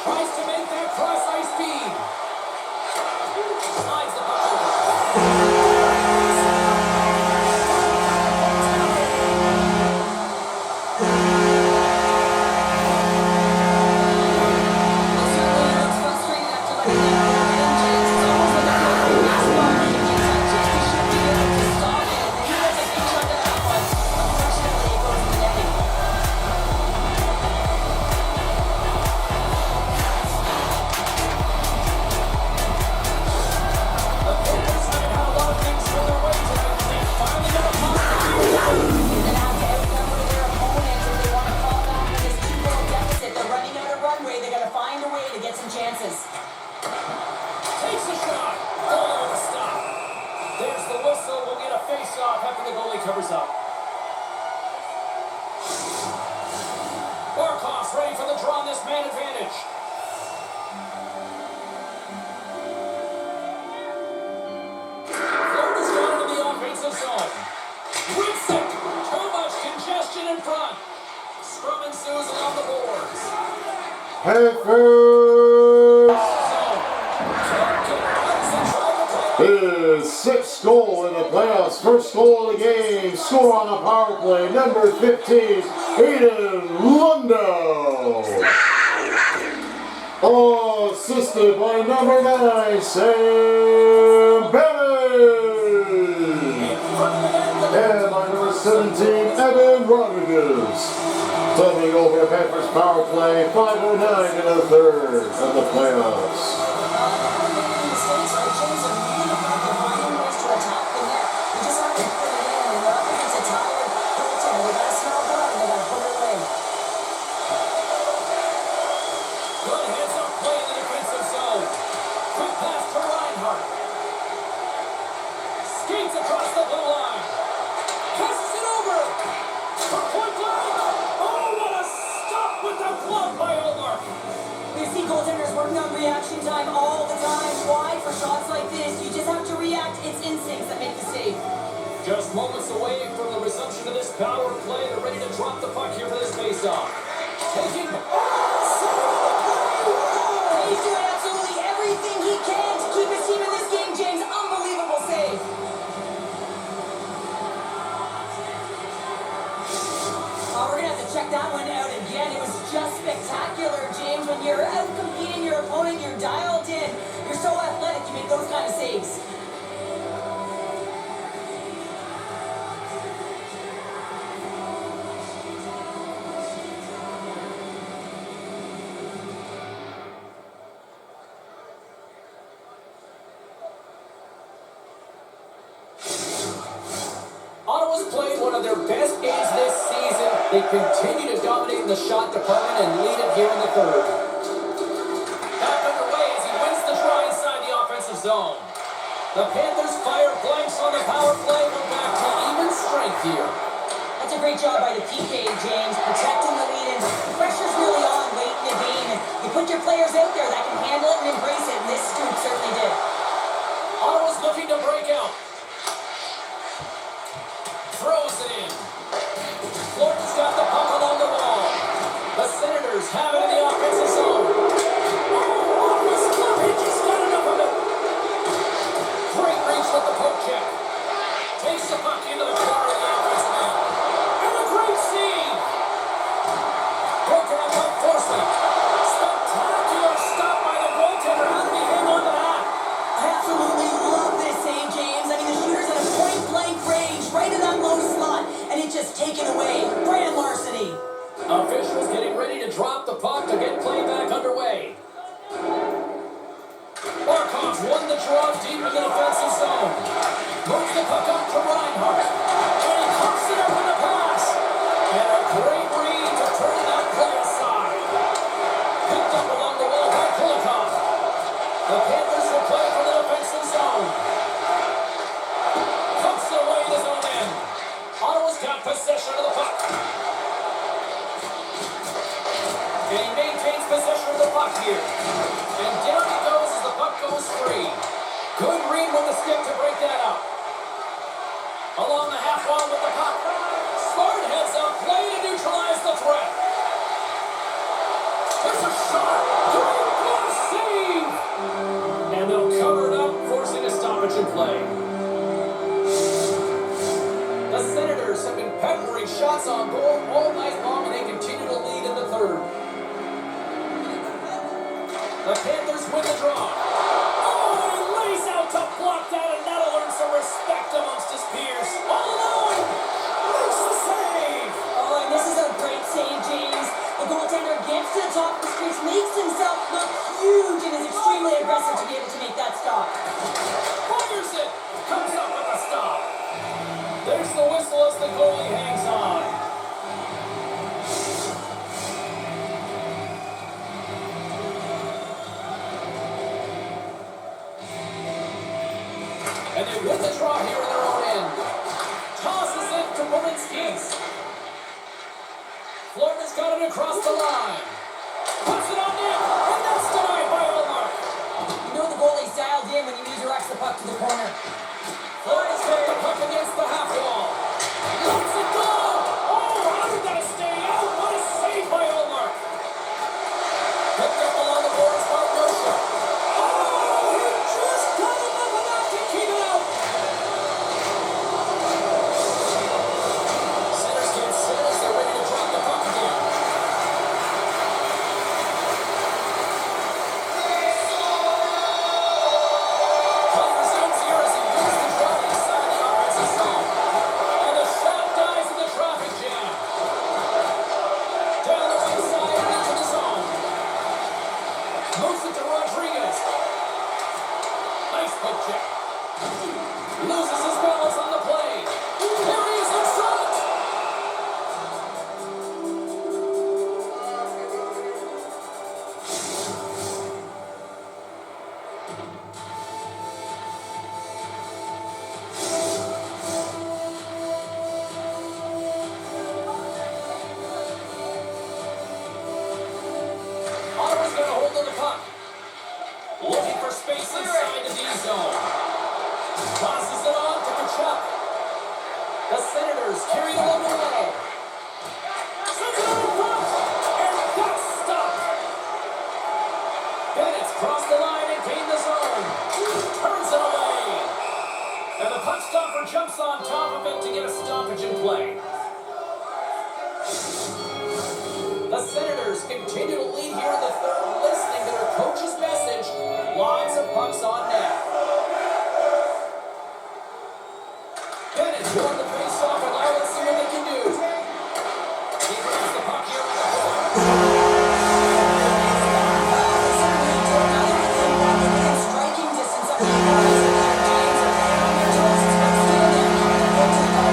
Tries to make that cross-ice feed. Slides the puck over. Ready for the draw on this man advantage. Florida's gone into the offensive zone. Whips it. Too much congestion in front. Scrum ensues along the boards. Panthers! His sixth goal in the playoffs, first goal of the game, score on a power play, number 15, Aiden Lundo. Assisted by number 9, Sam Bennett. And by number 17, Evan Rodriguez. Taking over Panthers power play, 5:09 in the third of the playoffs. Goaltenders working on reaction time all the time. Why? For shots like this, you just have to react. It's instincts that make the save. Just moments away from the resumption of this power play. They're ready to drop the puck here for this faceoff. Taking. He's doing absolutely everything he can to keep his team in this game, James. Unbelievable save. Oh, we're going to have to check that one out again. It was just spectacular, James. When you're out competing your opponent, you're dialed in. You're so athletic, you make those kind of one of their best games this season. They continue to dominate in the shot department and lead it here in the third. Back underway as he wins the draw inside the offensive zone. The Panthers fire blanks on the power play. We're back to even strength here. That's a great job by the PK, James, protecting the lead, and the pressure's really on late in the game, and you put your players out there that can handle it and embrace it, and this group certainly did. Ottawa's looking to break out. Throws it in. Florida's got the puck along the wall. The Senators have it in the offensive zone. Oh, Ottawa's club, he just got enough of it. Great reach with the poke check. Takes the puck into the corner of the offensive end. And a great save. Broken up by Forsman. Spectacular stop by the goaltender. How did he hang on to that? I absolutely love this save, James. I mean, the shooter's at a point-blank range, right in that low slot, and it's just taken away. Grand larceny. Officials getting ready to drop the puck to get play back underway. Barkov's won the draw deep in the defensive zone. Moves the puck up to Reinhart. And he pops it up in the pass. And a great read to turn that play aside. Picked up along the wall by Kulikov. The Panthers will play from the defensive zone. Pumps it away to his own end. Ottawa's got possession of the puck. And he maintains possession of the puck here. And down he goes as the puck goes free. Good read with the stick to break that up. Along the half wall with the puck. Smart heads up, play to neutralize the threat. There's a shot. Great glove save. And they'll cover it up, forcing a stoppage in play. The Senators have been peppering shots on goal all night long, and they continue to lead in the third. The Panthers win the draw. Oh, and he lays out to block that, and that'll earn some respect amongst his peers. All alone, makes the save. Oh, and this is a great save, James. The goaltender gets to the top of the crease, makes himself look huge, and is extremely aggressive to be able to make that stop. Fires it. Comes up with a stop. There's the whistle as the goalie hangs on. And they win the draw here in their own end. Tosses it to Walensky. Florida's got it across the line. Puts it on net, and that's denied by Olmark. You know the goalie's dialed in when he redirects the puck to the corner. Florida's got the puck against the half wall. Lets it go! Oh, how did that stay out? What a save by Olmark. Picked up along the boards by Russia. Oh, he just got enough of that to keep it out. Centers get set as they're ready to drop the puck again. Players out here as he wins the draw inside the offensive zone. And the shot dies in the traffic jam. Down the right side and into the zone. Moves it to Rodriguez. Nice poke check. Loses his balance on the play. There he is in front. Ottawa's got a hold of the puck. Looking for space inside the D zone. Tosses it on to Kachuk. The Senators carry it along the wall. Sends it on in front. And that's stopped. Bennett's crossed the line and gained the zone. Turns it away. And the puck stopper jumps on top of it to get a stoppage in play. The Senators continue to lead here in the third, listening to their coach's message. Lots of pucks on net. Bennett's won the face-off, and now let's see what they can do. He grabs the puck here on the point. Striking distance up to the guys, and James are down on their toes, expect to get in there. Go to the puck.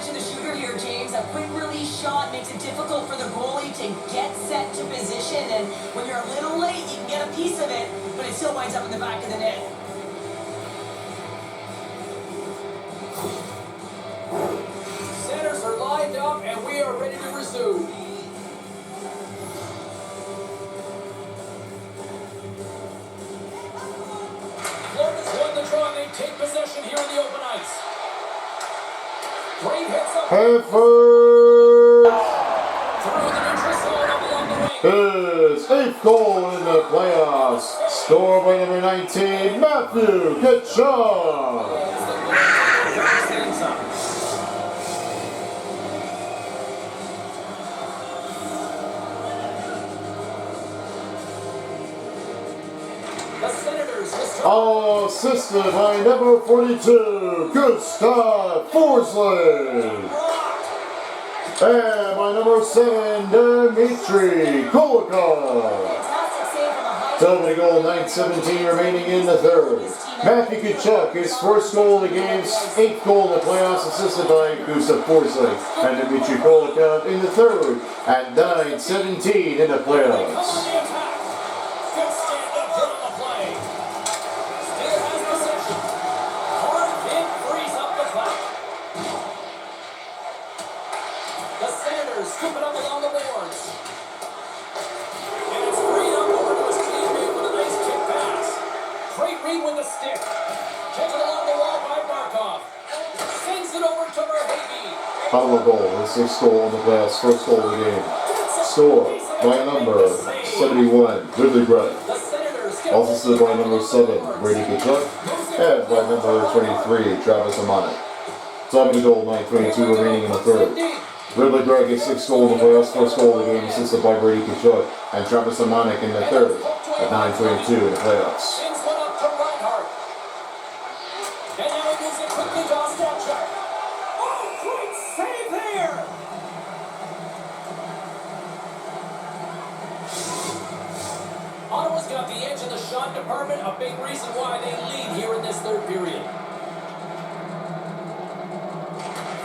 mention the shooter here, James. A quick release shot makes it difficult for the goalie to get set to position, and when you're a little late, you can get a piece of it, but it still winds up in the back of the net. Centers are lined up, and we are ready to resume. Florida's won the draw, and they take possession here in the open ice. Great hits up. Panthers! Through the neutral zone up along the wing. His 8th goal in the playoffs. Scored by number 19, Matthew Tkachuk. As the goaltender wraps things up. The Senators will start. Assisted by number 42, Gustav Forsling. And by number 7, Dmitry Kulikov. Fantastic save from a high. Seven goal, 9:17 remaining in the third. Matthew Tkachuk, his first goal of the game, 8th goal in the playoffs, assisted by Gustav Forsling and Dmitry Kulikov in the third, at 9:17 in the Come playoffs. on the attack. Good stand up here on the play. Still has possession. Hard hit frees up the clock. The Senators scoop it up along the boards. And it's freed up over to his teammate with a nice kick pass. Great read with the stick. Taken along the wall by Barkov. Sends it over to Verhage. Final goal, his 6th goal in the playoffs, first goal of the game. Scored by number 71, Ridley Gregg. The Senators get Also stood by number 7, Brady Tkachuk, and by number 23, Travis Amanek. 7 goal, 9:22 remaining in the third. Ridley Gregg, his 6th goal in the playoffs, first goal of the game, assisted by Brady Tkachuk, and Travis Amanek in the third, at 9:22 in the playoffs. Sends one up to Reinhardt. And now he moves it quickly to Ostapchuk. Oh, great save there! Ottawa's got the edge of the shot department, a big reason why they lead here in this third period.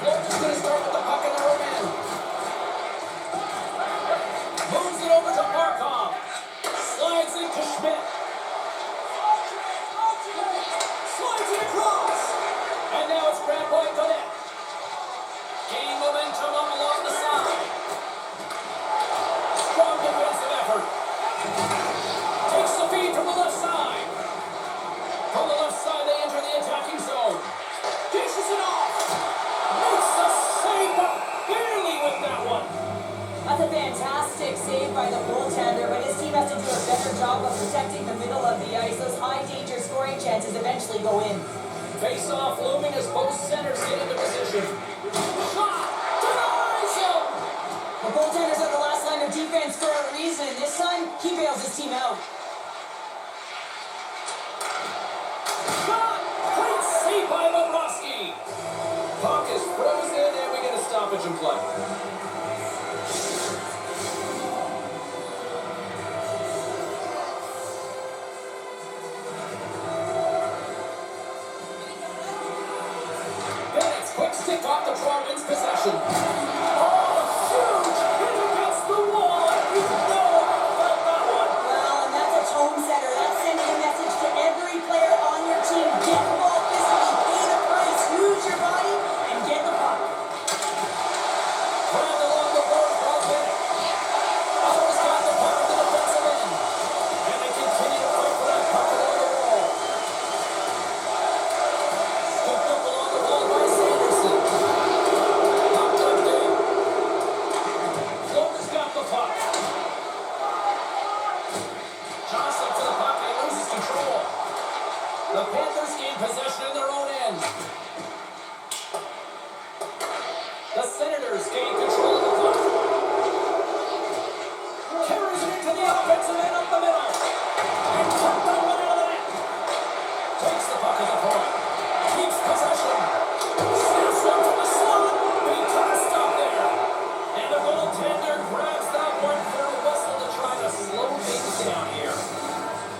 Florida's going to start with the puck in their own end. Moves it over to Barkov. Slides it to Schmidt. Slides it across. And now it's grabbed by Gannett. Gaining momentum up along the side. Strong defensive effort. Takes the feed from the left side. From the left side, they enter the attacking zone. Dishes it off. Makes the save, but barely with that one. That's a fantastic save by the goaltender, but his team has to do a better job of protecting the middle of the ice. Those high-danger scoring chances eventually go in. Face-off looming as both centers get into position. Shot! Denies him! The goaltender's at the last line of defense for a reason. This time, he bails his team out. Shot! Great save by Bobrovsky! Puck is frozen and we get a stoppage in play. Bennett's quick stick off the draw wins possession. Oh, huge! Hit against the wall! You know how I felt that one! Well, and that's a tone setter. That's sending a message to every player on your team. Get involved this week. Pay the price. Use your body and get the puck. Grabbed along the boards by Bennett. Ottawa's got the puck at the defensive end. And they continue to fight for that puck along the wall. Scooped up along the wall by Sanderson. Puck tucked in. Florida's got the puck. Jostling for the puck, he loses control. The Panthers gain possession in their own end. The Senators gain control of the puck. Carries it into the offensive end up the middle. And tucked that one out of the net. Takes the puck at the point. Keeps possession. Snaps one from the slot. Big time stop there. And the goaltender grabs that one for a whistle to try to slow things down here.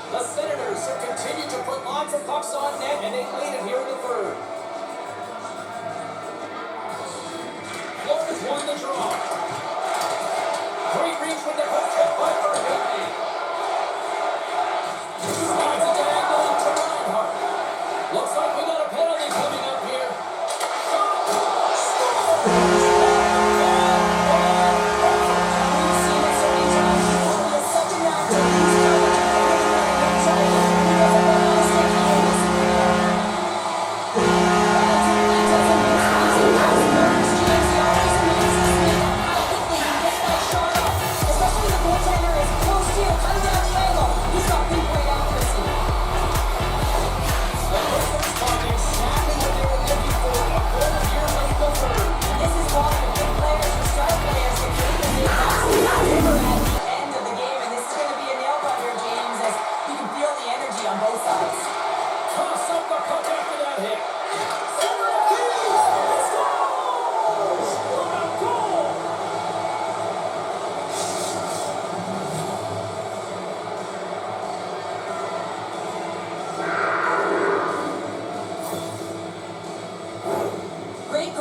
The Senators have continued to put lots of pucks on net, and they lead it here in the third.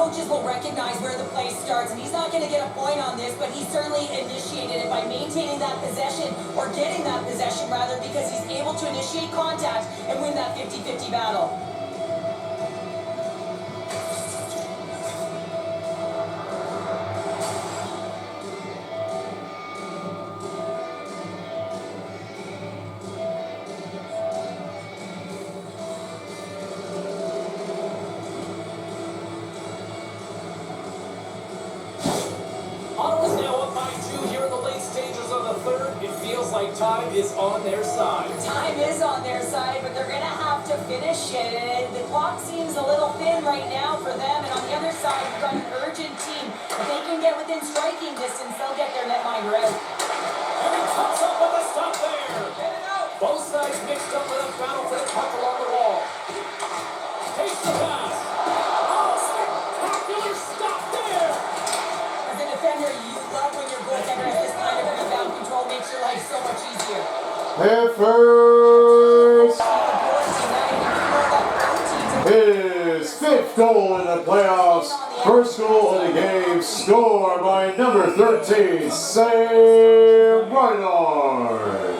coaches will recognize where the play starts, and he's not going to get a point on this, but he certainly initiated it by maintaining that possession, or getting that possession rather, because he's able to initiate contact and win that 50-50 battle. Ottawa's now up by 2 here in the late stages of the third. It feels like time is on their side. Time is on their side, but they're going to have to finish it. And the clock seems a little thin right now for them. And on the other side, you've got an urgent team. If they can get within striking distance, they'll get their netminder out. And he comes up with a stop there. Both sides mixed up with a battle for the puck along the wall. Takes the pass. Oh, spectacular stop there. As a defender, you love when your goaltender has this kind of rebound control. Makes your life so much easier. And first, his 5th goal in the playoffs. First goal of the game, scored by number 13, Sam Reinhart.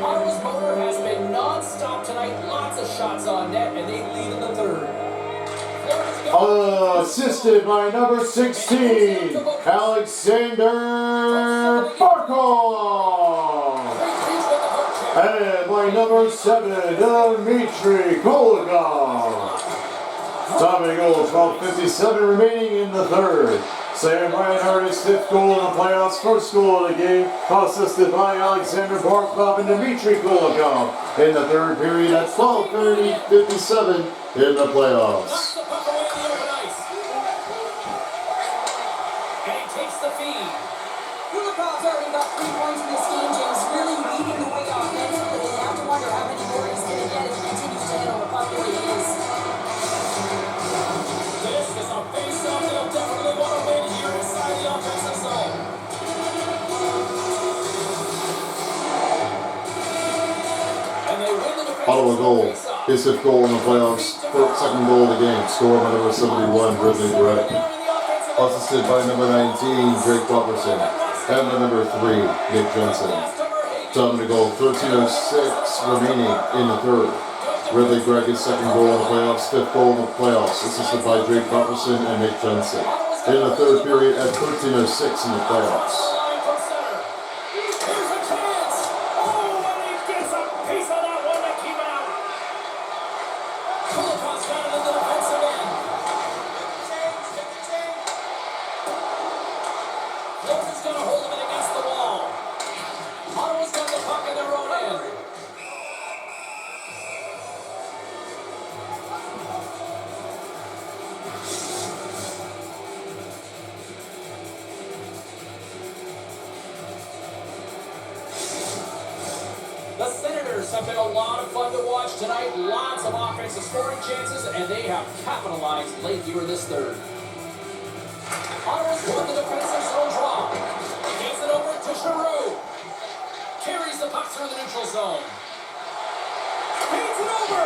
Ottawa's motor has been non-stop tonight. Lots of shots on net, and they lead in the third. Assisted by number 16, Alexander Barkov. And by number 7, Dmitry Golikov. Time to go, 12:57 remaining in the third. Sam Reinhart, his 5th goal in the playoffs, first goal of the game, assisted by Alexander Barkov and Dmitry Golikov in the third period at 12:57 in the playoffs. Knocks the puck away in the open ice. And he takes the feed. Kulikov's already got 3 points in this game, James, really leading the way offensively. You have to wonder how many more he's going to get if he continues to handle the puck the way he is. This is a face-off they'll definitely want to win here inside the offensive zone. And they win the defensive Ottawa zone goal, face-off. his 5th goal in the playoffs, 2nd goal of the game, scored by number 71, Ridley Brett. Assisted by number 19, Drake Butlerson, and by number 3, Nick Jensen. Time to go, 13:06 remaining in the third. Ridley Gregg, his 2nd goal in the playoffs, 5th goal in the playoffs, assisted by Drake Butlerson and Nick Jensen. In the third period at 13:06 in the playoffs. Here's a chance. Oh, and he gets a piece of that one to keep it out. Kulikov's got it in the defensive end. Florida's going to hold him against the wall. Ottawa's got the puck in their own end. The Senators have been a lot of fun to watch tonight. Lots of offensive scoring chances, and they have capitalized late here in this third. Ottawa's won the defensive zone draw. Gives it over to Giroux. Carries the puck through the neutral zone. Feeds it over.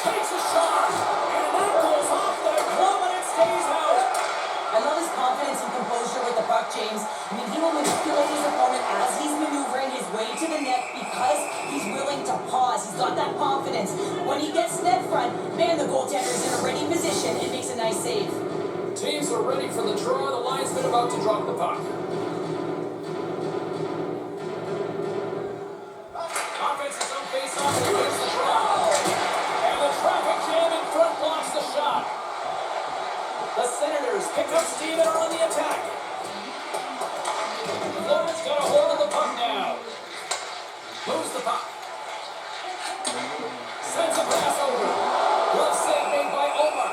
Takes a shot. And that goes off the glove and it stays out. I love his confidence and composure with the puck, James. I mean, he will manipulate his opponent as he's maneuvering his way to the net because he's willing to pause. He's got that confidence. When he gets net front, man, the goaltender's in a ready position and makes a nice save. Teams are ready for the draw. The linesman about to drop the puck. Offensive zone face-off and here's the draw. And the traffic jam in front blocks the shot. The Senators pick up steam and are on the attack. Florida's got a hold of the puck now. Moves the puck. Sends a pass over. Glove save made by Omar.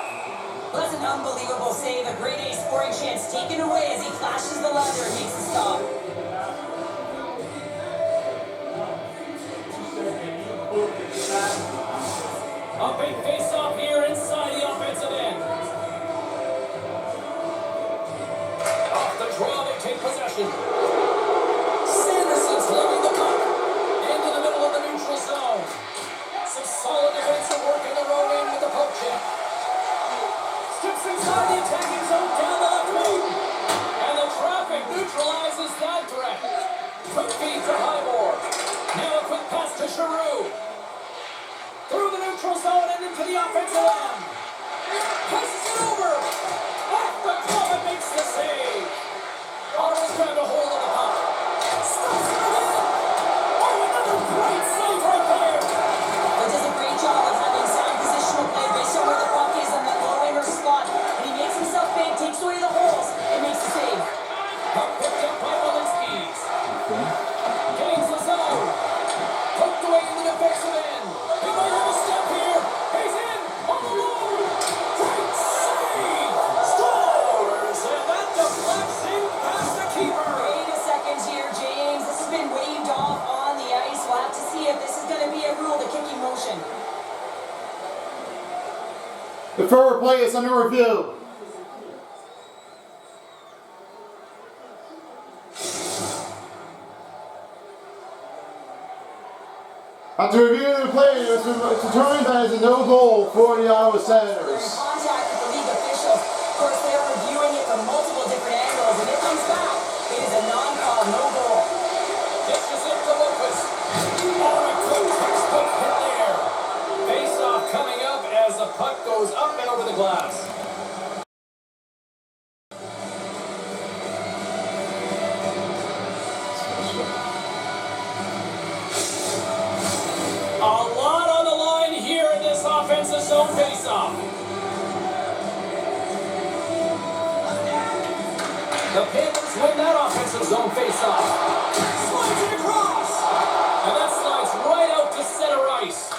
That's an unbelievable save. A grade A scoring chance taken away as he flashes the leather and makes the stop. A big face-off here inside the offensive end. Off the draw, they take possession. Sanderson's leaving the puck into the middle of the neutral zone. Some solid defensive work in the row in with the poke check. neutralizes that threat. Quick feed to Highmore. Now a quick pass to Giroux. Through the neutral zone and into the offensive end. Passes it over. Off the glove and makes the save. Ottawa's grabbed a hold of the puck. Stops it again. Oh, another great save right there. He does a great job of having sound positional play based on where the puck is in that low-winger slot. And he makes himself big, takes away the holes, and makes the save. Puck picked up by Walensky. Gains the zone. Poked away in the defensive end. He might have a step here. He's in. On the line. Great save. Scores. And that deflects in past the keeper. Wait a second here, James. This has been waved off on the ice. We'll have to see if this is going to be a rule, the kicking motion. The fair play is under review. After reviewing the play, it was determined that it's a no goal for the Ottawa They're in Senators. contact with the league officials. Of course, they're reviewing it from multiple different angles, and it comes back. It is a non-call, no goal. Dishes it to Lopez. Oh, a quick textbook hit there. Face-off coming up as the puck goes up and over the glass. A lot on the line here in this offensive zone face-off. The Panthers win that offensive zone face-off. Slides it across. And that slides right out to center ice.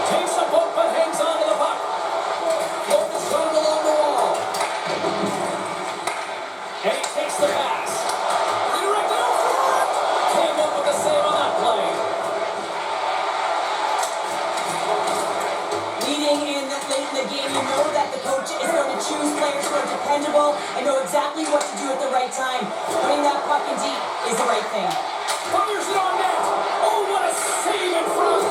Takes a bump but hangs on to the puck. Lopez got it along the wall. And he takes the pass. Redirected out front. Came up with the save on that play. Leading in late in the game, you know that the coach is going to choose players who are dependable and know exactly what to do at the right time. Putting that puck in deep is the right thing. Fires it on net. Oh, what a save in front.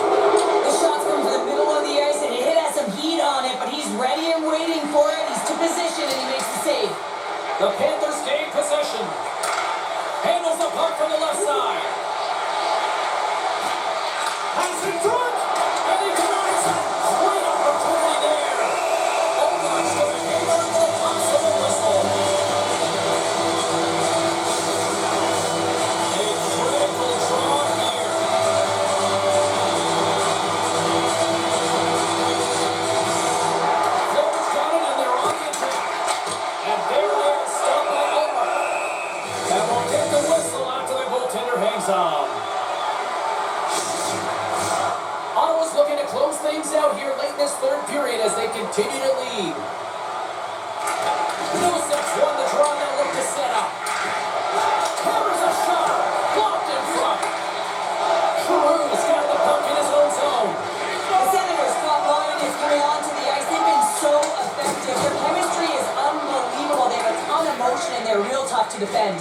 The shots come to the middle of the ice and it has some heat on it, but he's ready and waiting for it. He's to position and he makes the save. The Panthers gain possession. Handles the puck from the left side. Pass in front. And he denies it. Great opportunity there. Overruns to the Haber with a possible whistle. A critical draw here. Florida's got it and they're on the attack. And there they are, stopped by Omar. And we'll get the whistle after the goaltender hangs on. Ottawa's looking to close things out here late in this third period as they continue to lead. Middlesex won the draw, now look to set up. Hammers a shot, blocked in front. Giroux's got the puck in his own zone. The Senators' top line is coming onto the ice. They've been so effective. Their chemistry is unbelievable. They have a ton of motion and they're real tough to defend.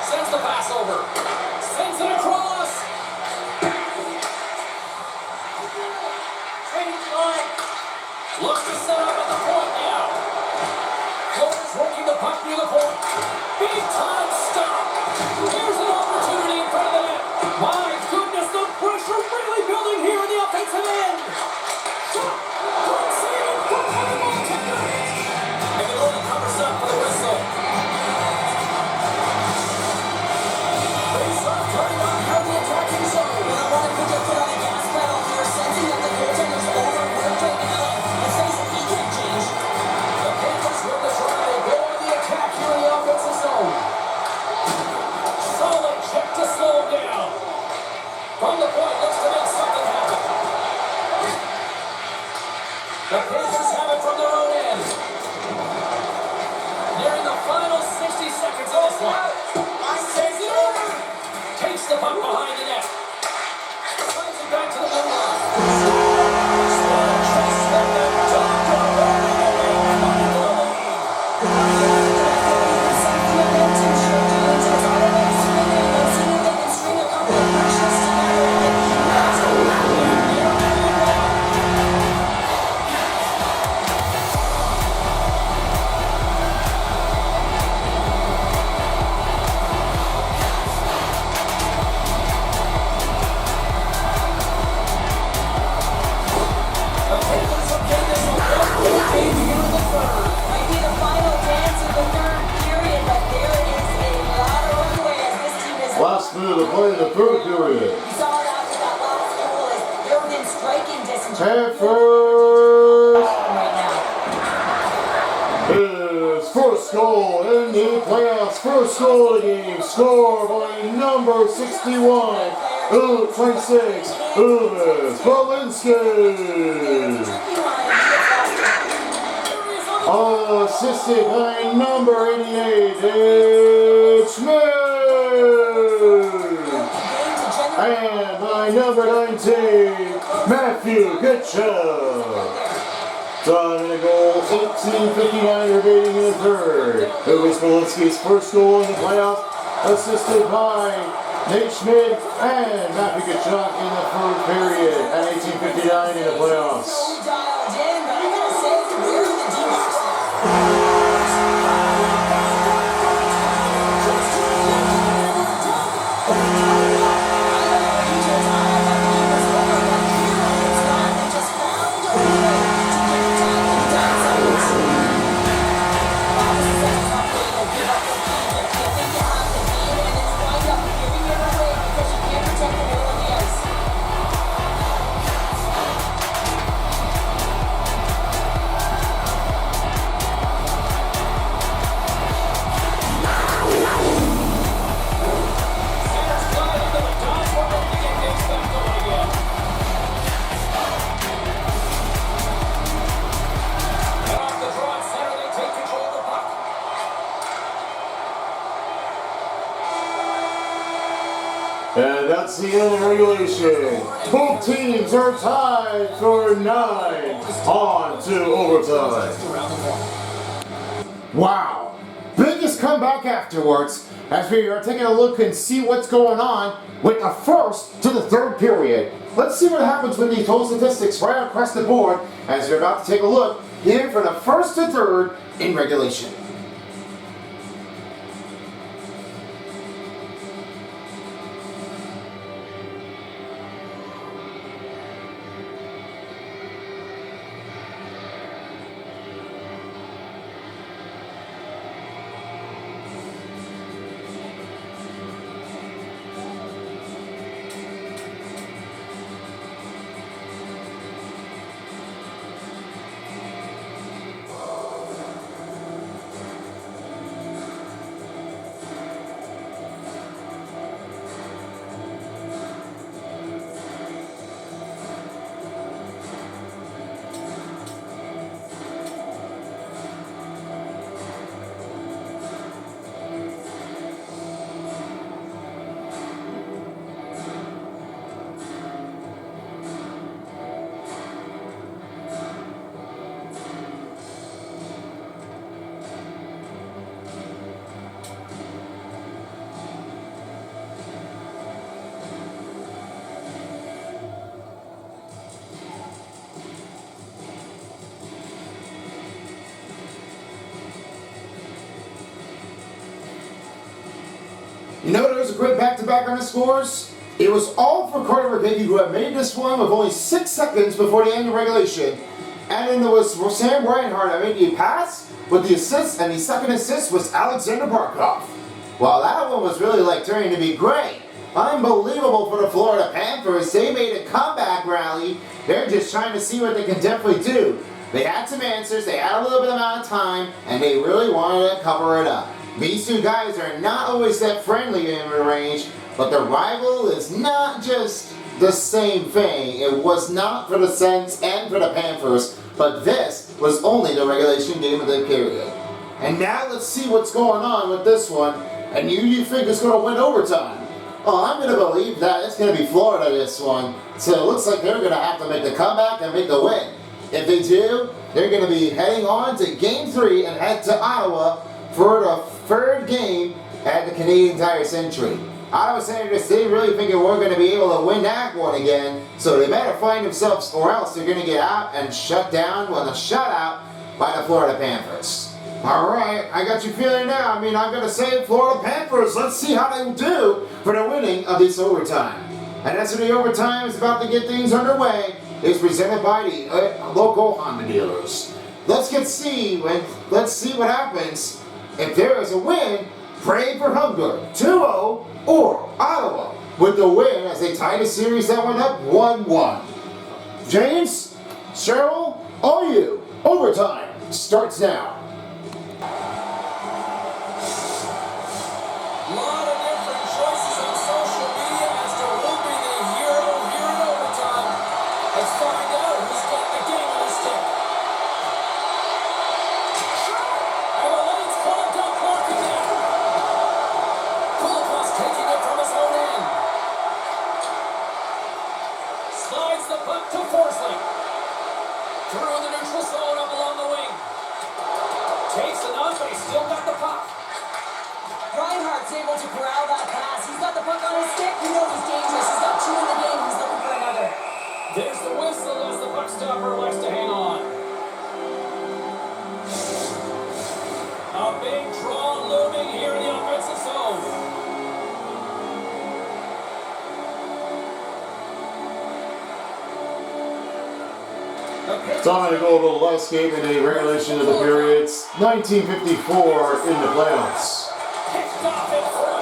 Sends the pass over. Sends it across. Looks to set up at the point now. Florida's working the puck near the point. Big time stop. Here's an opportunity in front of the net. My goodness, the pressure really building here in the offensive end. Shot. Great save in front of the goaltender. And the goalie covers up for the whistle. Face-off turning on here in the attacking zone. Well, I want to put your foot on the gas pedal here, sensing that the goaltender's overworked right now. Let's face it, he can't change. The Panthers win the try. They go on the attack here in the offensive zone. Solid check to slow him down. From the point, looks to make something happen. The Panthers have it from their own end. Nearing the final 60 seconds of this one. Saves it over. Takes the puck behind the net. Slides it back to the blue line. Small chest from the top corner. Last minute of play in the third period. You saw it after that last goal. They're within striking distance. Panthers! Right now. His first goal in the playoffs. First goal of the game. Scored by number 61. 26. Uvis Balinski. Assisted by number 88, Dave Schmidt. And by number 19, Matthew Kitchen. Time in a goal, 18:59 remaining in the third. It was Balinski's first goal in the playoffs, assisted by Nate Schmidt and Matthew Kitchen in the third period at 18:59 in the playoffs. And that's the end of regulation. Both teams are tied for 9 on to overtime. Wow. Biggest comeback afterwards as we are taking a look and see what's going on with the first to the third period. Let's see what happens with the total statistics right across the board as we're about to take a look here for the first to third in regulation. You know there was a great back-to-back on the scores? It was all for Carter McGahee, who had made this one with only 6 seconds before the end of regulation. And then there was Sam Reinhart that made the pass with the assist, and the second assist was Alexander Barkov. Well, that one was really like turning to be great. Unbelievable for the Florida Panthers. They made a comeback rally. They're just trying to see what they can definitely do. They had some answers, they had a little bit amount of time, and they really wanted to cover it up. These two guys are not always that friendly in the range, but the rival is not just the same thing. It was not for the Sens and for the Panthers, but this was only the regulation game of the period. And now let's see what's going on with this one. And you think it's going to win overtime? Oh, I'm going to believe that it's going to be Florida this one. So it looks like they're going to have to make the comeback and make the win. If they do, they're going to be heading on to Game 3 and head to Ottawa for the third game at the Canadian Tire Century. Ottawa Senators, they really thinking we're going to be able to win that one again, so they better find themselves, or else they're going to get out and shut down with a shutout by the Florida Panthers. Alright, I got you feeling now. I'm going to say Florida Panthers. Let's see how they do for the winning of this overtime. And as the overtime is about to get things underway, it's presented by the local Honda dealers. Let's see what happens. If there is a win, pray for hunger, 2-0, or with the win as they tie the series that went up 1-1. James, Cheryl, are you? Overtime starts now. A lot of different choices on social media as to who will be the hero here in overtime. Let's find out who's got the game on his stick. And the lane's clogged up, blocking it. Kulikov's taking it from his own end. Slides the puck to Forsling. Through the neutral zone up along the wing. Takes enough, but he's still got the puck. Reinhardt's able to corral that pass. He's got the puck on his stick. You know he's dangerous. He's got 2 in the game. He's looking for another. There's the whistle as the puck stopper likes to hang on. A big draw looming here in the offensive zone. Time to go over the last game in the regulation of the periods. 1954 in the playoffs.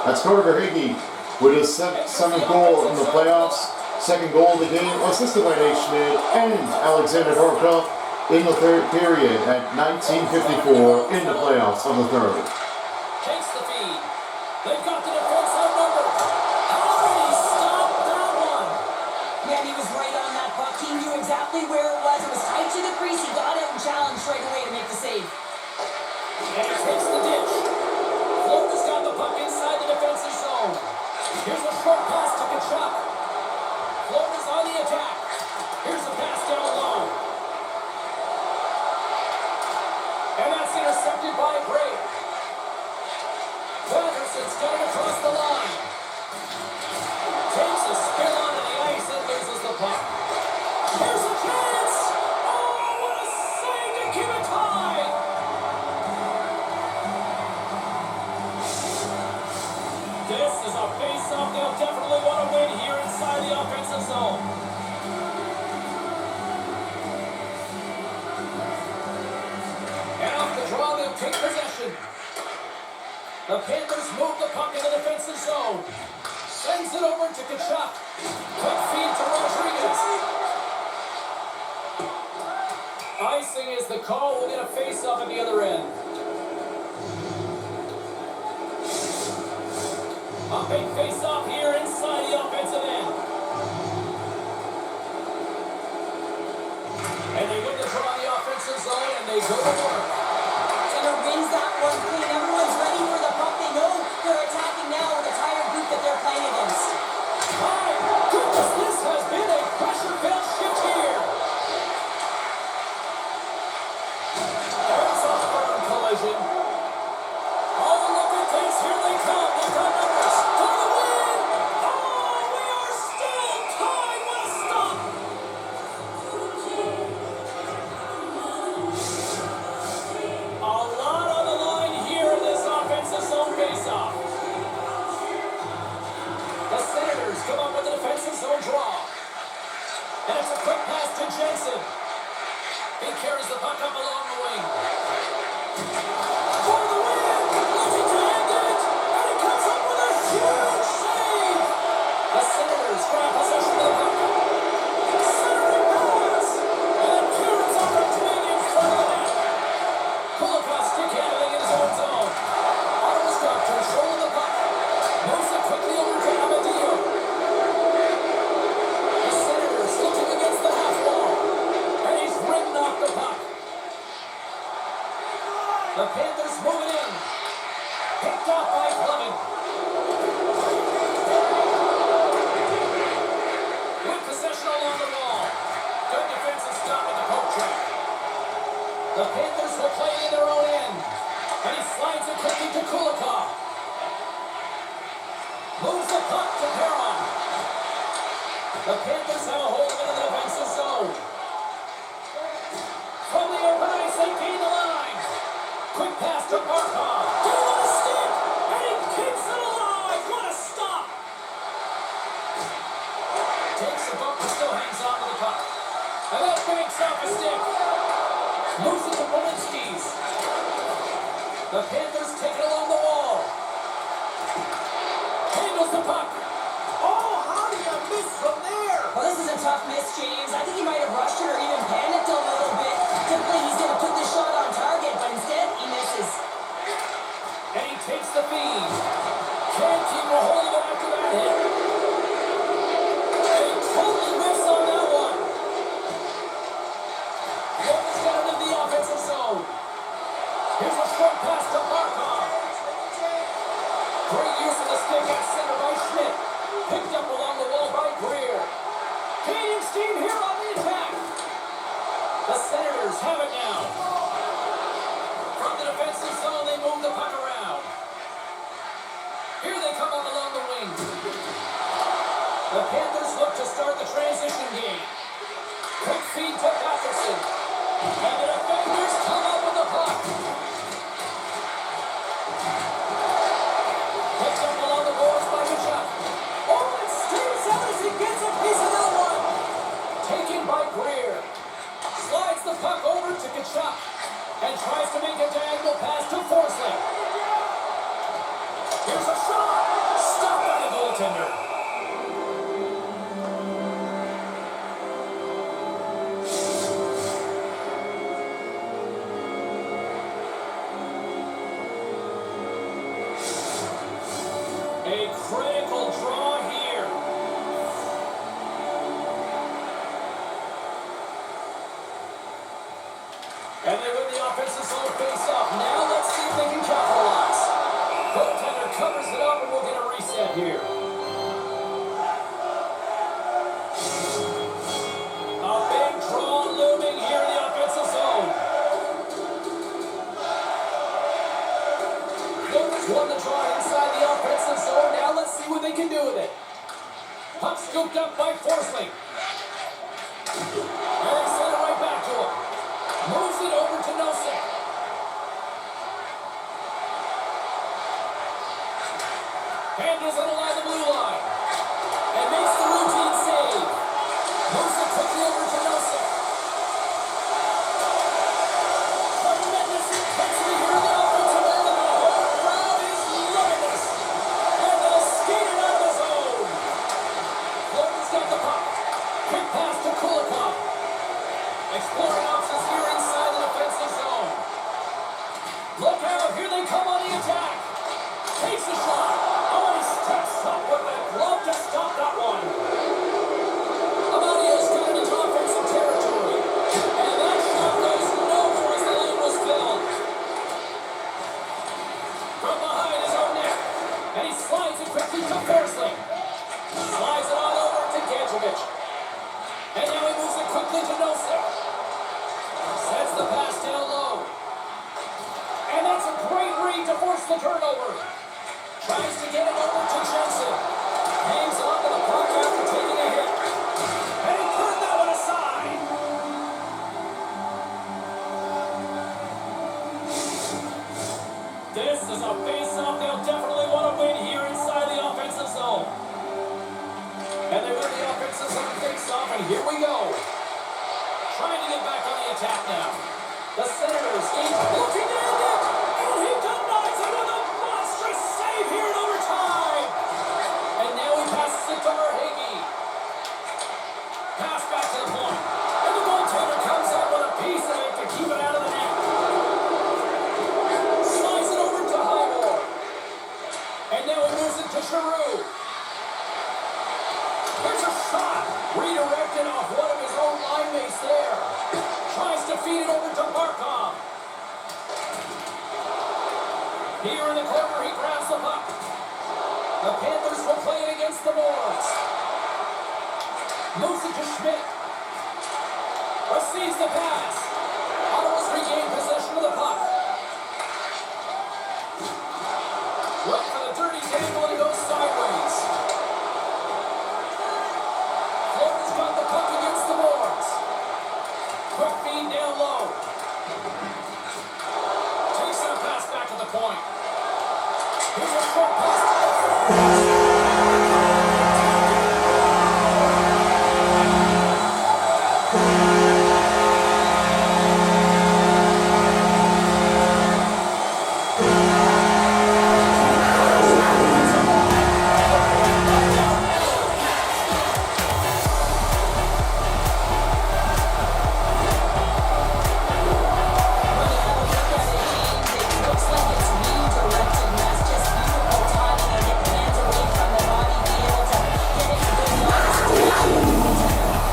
That's Carter Verhaeghe with his seventh goal in the playoffs. Second goal of the game, assisted by Nate Schmidt and Alexander Barkov in the third period at 1954 in the playoffs of the third. Takes the feed. They've got the defense outnumbered. How did he stop that one? Man, he was right on that puck. He knew exactly where it was. It was tight to the crease. He got out and challenged right away to make the save. And he takes the ditch. Florida's got the puck inside the defensive zone. Here's a short pass to Kachuk. Florida's on the attack. Here's a pass down low. And that's intercepted by Gray. Patterson's got it across the line. Takes a spin onto the ice and loses the puck. Here's a chance! Oh, what a save to keep it tied! This is a face-off they'll definitely want to win here inside the offensive zone. And off the draw, they'll take possession. The Panthers move the puck in the defensive zone. Sends it over to Kachuk. Quick feed to Rodriguez. Icing is the call. We'll get a face-off at the other end. A big face-off here inside the offensive end. And they win the draw in the offensive zone, and they go to work. Taylor wins that one clean. Everyone's ready for the puck. They know they're attacking now with a tired group that they're playing against. My goodness, this has been a pressure-filled shift here. There's a firm collision. Oh, look at this. Here they come. They've got numbers. For the win. Oh, we are still tied. What a stop. A lot on the line here in this offensive zone face-off. The Senators come up with a defensive zone draw. And it's a quick pass to Jensen. He carries the puck up along the wing. For the win! Looking to end it! And he comes up with a huge save! The Senators grab possession of the puck. Centering pass! And Kieran's up a twig in front of the net. Kulikov stick handling in his own zone. Ottawa's got control of the puck. Moves it quickly over to Amadio. The Senators looking against the half wall. And he's ridden off the puck. The Panthers moving in. Picked off by Fleming. With possession along the wall. Good defensive stop at the poke check. The Panthers will play in their own end. And he slides it quickly to Kulikov. Moves the puck to Perron. The Panthers have a hold of it in the defensive zone. From the open ice, they gain the line. Quick pass to Barkov. Down on the stick, and he keeps it alive. What a stop! Takes the bump, but still hangs on to the puck. And that breaks off a stick. Moves it to Bolinski's. The Panthers take it along the wall. Handles the puck. Oh, Picked up along the wall by Greer. Gaining steam here on the attack. The Senators have it now. From the defensive zone, they move the puck around. Here they come up along the wing. The Panthers look to start the transition game. Quick feed to Patterson. And the defenders come up with the puck. Picked up along the boards by Kachuk. Oh, and stays out as he gets a piece of that one. Taken by Greer. Slides the puck over to Kachuk. And tries to make a diagonal pass to Forsling. Here's a shot. Stopped by the goaltender. A critical draw here. And they win the offensive zone face-off. Now let's see if they can capitalize. Goaltender covers it up and we'll get a reset here. A big draw looming here in the offensive zone. Goaltenders won the draw inside the offensive zone. Now let's see what they can do with it. Puck scooped up by Forsling. And they send it right back to him. Moves it over to Nosek. Handles it along the blue line. And makes the routine save. Moves it quickly over to Nosek. Tremendous intensity here in the offensive end. And the whole crowd is loving this. And they'll skate it out of the zone. Gordon's got the puck. Quick pass to Kulikov. Exploring options here inside the defensive zone. Look out, here they come on the attack. Takes the shot. Oh, he steps up with a glove to stop that one. Amadio's got it into offensive territory. And that shot goes nowhere as the lane was filled. From behind his own net. And he slides it quickly to Forsling. Slides it on over to Gadjevich. And now he moves it quickly to Nosek. Sets the pass down low. And that's a great read to force the turnover. Tries to get it over to Jensen. Hangs on to the puck after taking a hit. And he turned that one aside. This is a face-off they'll definitely want to win here inside the offensive zone. And they win the offensive zone face-off, and here we go. Trying to get back on the attack now. The Senators looking to end it, and he denies it with a monstrous save here in overtime. And now he passes it to Verhaeghe. Pass back to the point. And the goaltender comes up with a piece of it to keep it out of the net. Slides it over to Highmore. And now he moves it to Giroux. Here's a shot. Redirected off one of his own line mates there. Tries to feed it over to Markov. Here in the corner, he grabs the puck. The Panthers will play it against the boards. Moves it to Schmidt. Receives the pass. Ottawa's regained possession of the puck. Look for the dirty table and he goes sideways. Florida's got the puck against the boards. Quick feed down low. Takes that pass back to the point. Here's a short pass.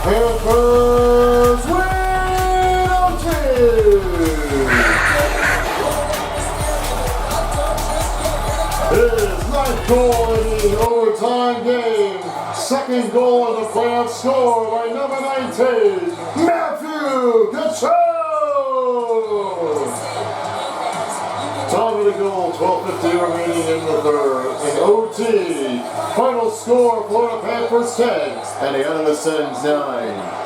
Panthers win OT! It is 9 goal in the overtime game. second goal of the playoff score by number 19, Matthew Tkachuk! Time of the goal, 12:50 remaining in the third. In OT, final score, Florida Panthers 10, and the Ottawa Sens 9.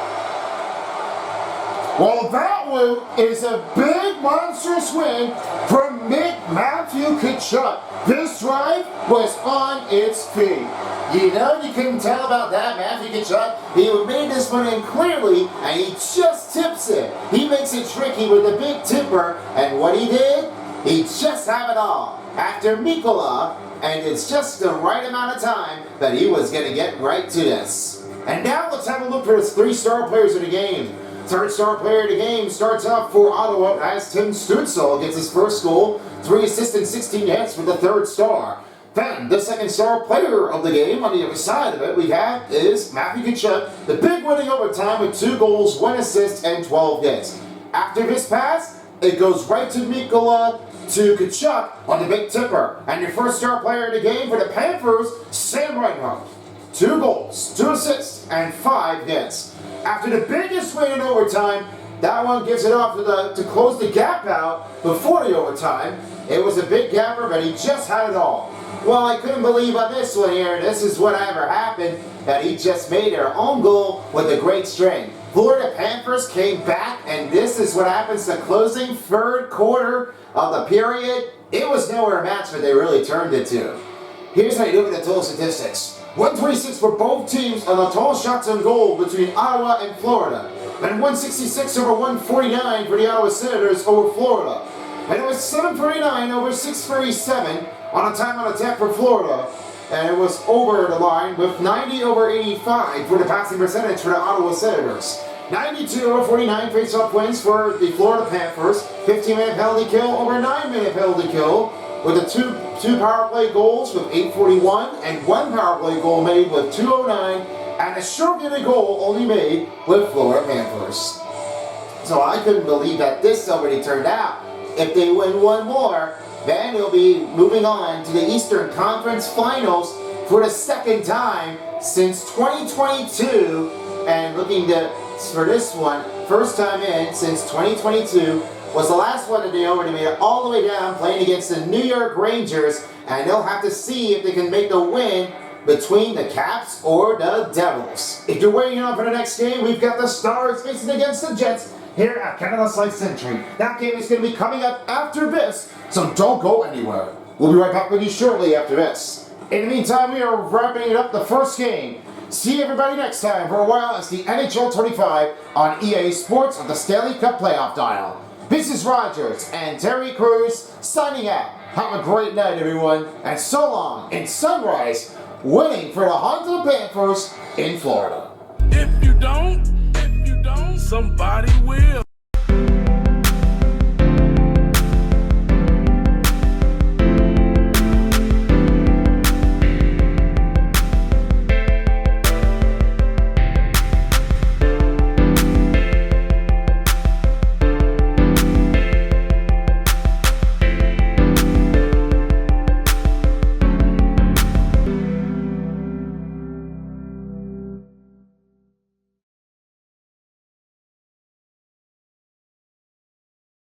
Well, that one is a big monstrous win from Matthew Tkachuk. This drive was on its feet. You know, you couldn't tell about that, Matthew Tkachuk. He made this one in clearly, and he just tips it. He makes it tricky with a big tipper, and what he did, he just have it all. After Mikkola, and it's just the right amount of time that he was going to get right to this. And now let's have a look for his 3-star players of the game. Third star player of the game starts off for Ottawa as Tim Stützle gets his first goal, 3 assists and 16 hits for the 3rd star. Then the 2nd star player of the game on the other side of it we have is Matthew Tkachuk, the big winning overtime with 2 goals, 1 assist and 12 hits. After this pass, it goes right to Mikkola to Tkachuk on the big tipper. And your 1st star player of the game for the Panthers, Sam Reinhart. 2 goals, 2 assists and 5 hits. After the biggest win in overtime, that one gives it off to close the gap out before the overtime. It was a big gapper, but he just had it all. Well, I couldn't believe on this one here, this is whatever happened, that he just made their own goal with a great string. Florida Panthers came back, and this is what happens to closing 3rd quarter of the period. It was nowhere a match, but they really turned it to. Here's how you look at the total statistics. 126 for both teams on the total shots on goal between Ottawa and Florida. And 166 over 149 for the Ottawa Senators over Florida. And it was 749 over 637 on a time on attack for Florida. And it was over the line with 90 over 85 for the passing percentage for the Ottawa Senators. 92 over 49 face-off wins for the Florida Panthers. 15-minute penalty kill over 9-minute penalty kill. With the two power play goals with 8:41 and 1 power play goal made with 2:09 and a short-handed goal only made with Florida Panthers. So I couldn't believe that this already turned out. If they win one more, then they'll be moving on to the Eastern Conference Finals for the 2nd time since 2022. And looking for this one, first time in since 2022. Was the last one that they already made it all the way down playing against the New York Rangers, and they'll have to see if they can make the win between the Caps or the Devils. If you're waiting on for the next game, we've got the Stars facing against the Jets here at Canada Life Century. That game is going to be coming up after this, so don't go anywhere. We'll be right back with you shortly after this. In the meantime, we are wrapping it up the first game. See everybody next time for a while as the NHL 25 on EA Sports on the Stanley Cup Playoff Dial. This is Rogers and Terry Crews signing out. Have a great night, everyone, and so long in Sunrise, waiting for the Haunted Panthers in Florida. If you don't, somebody will.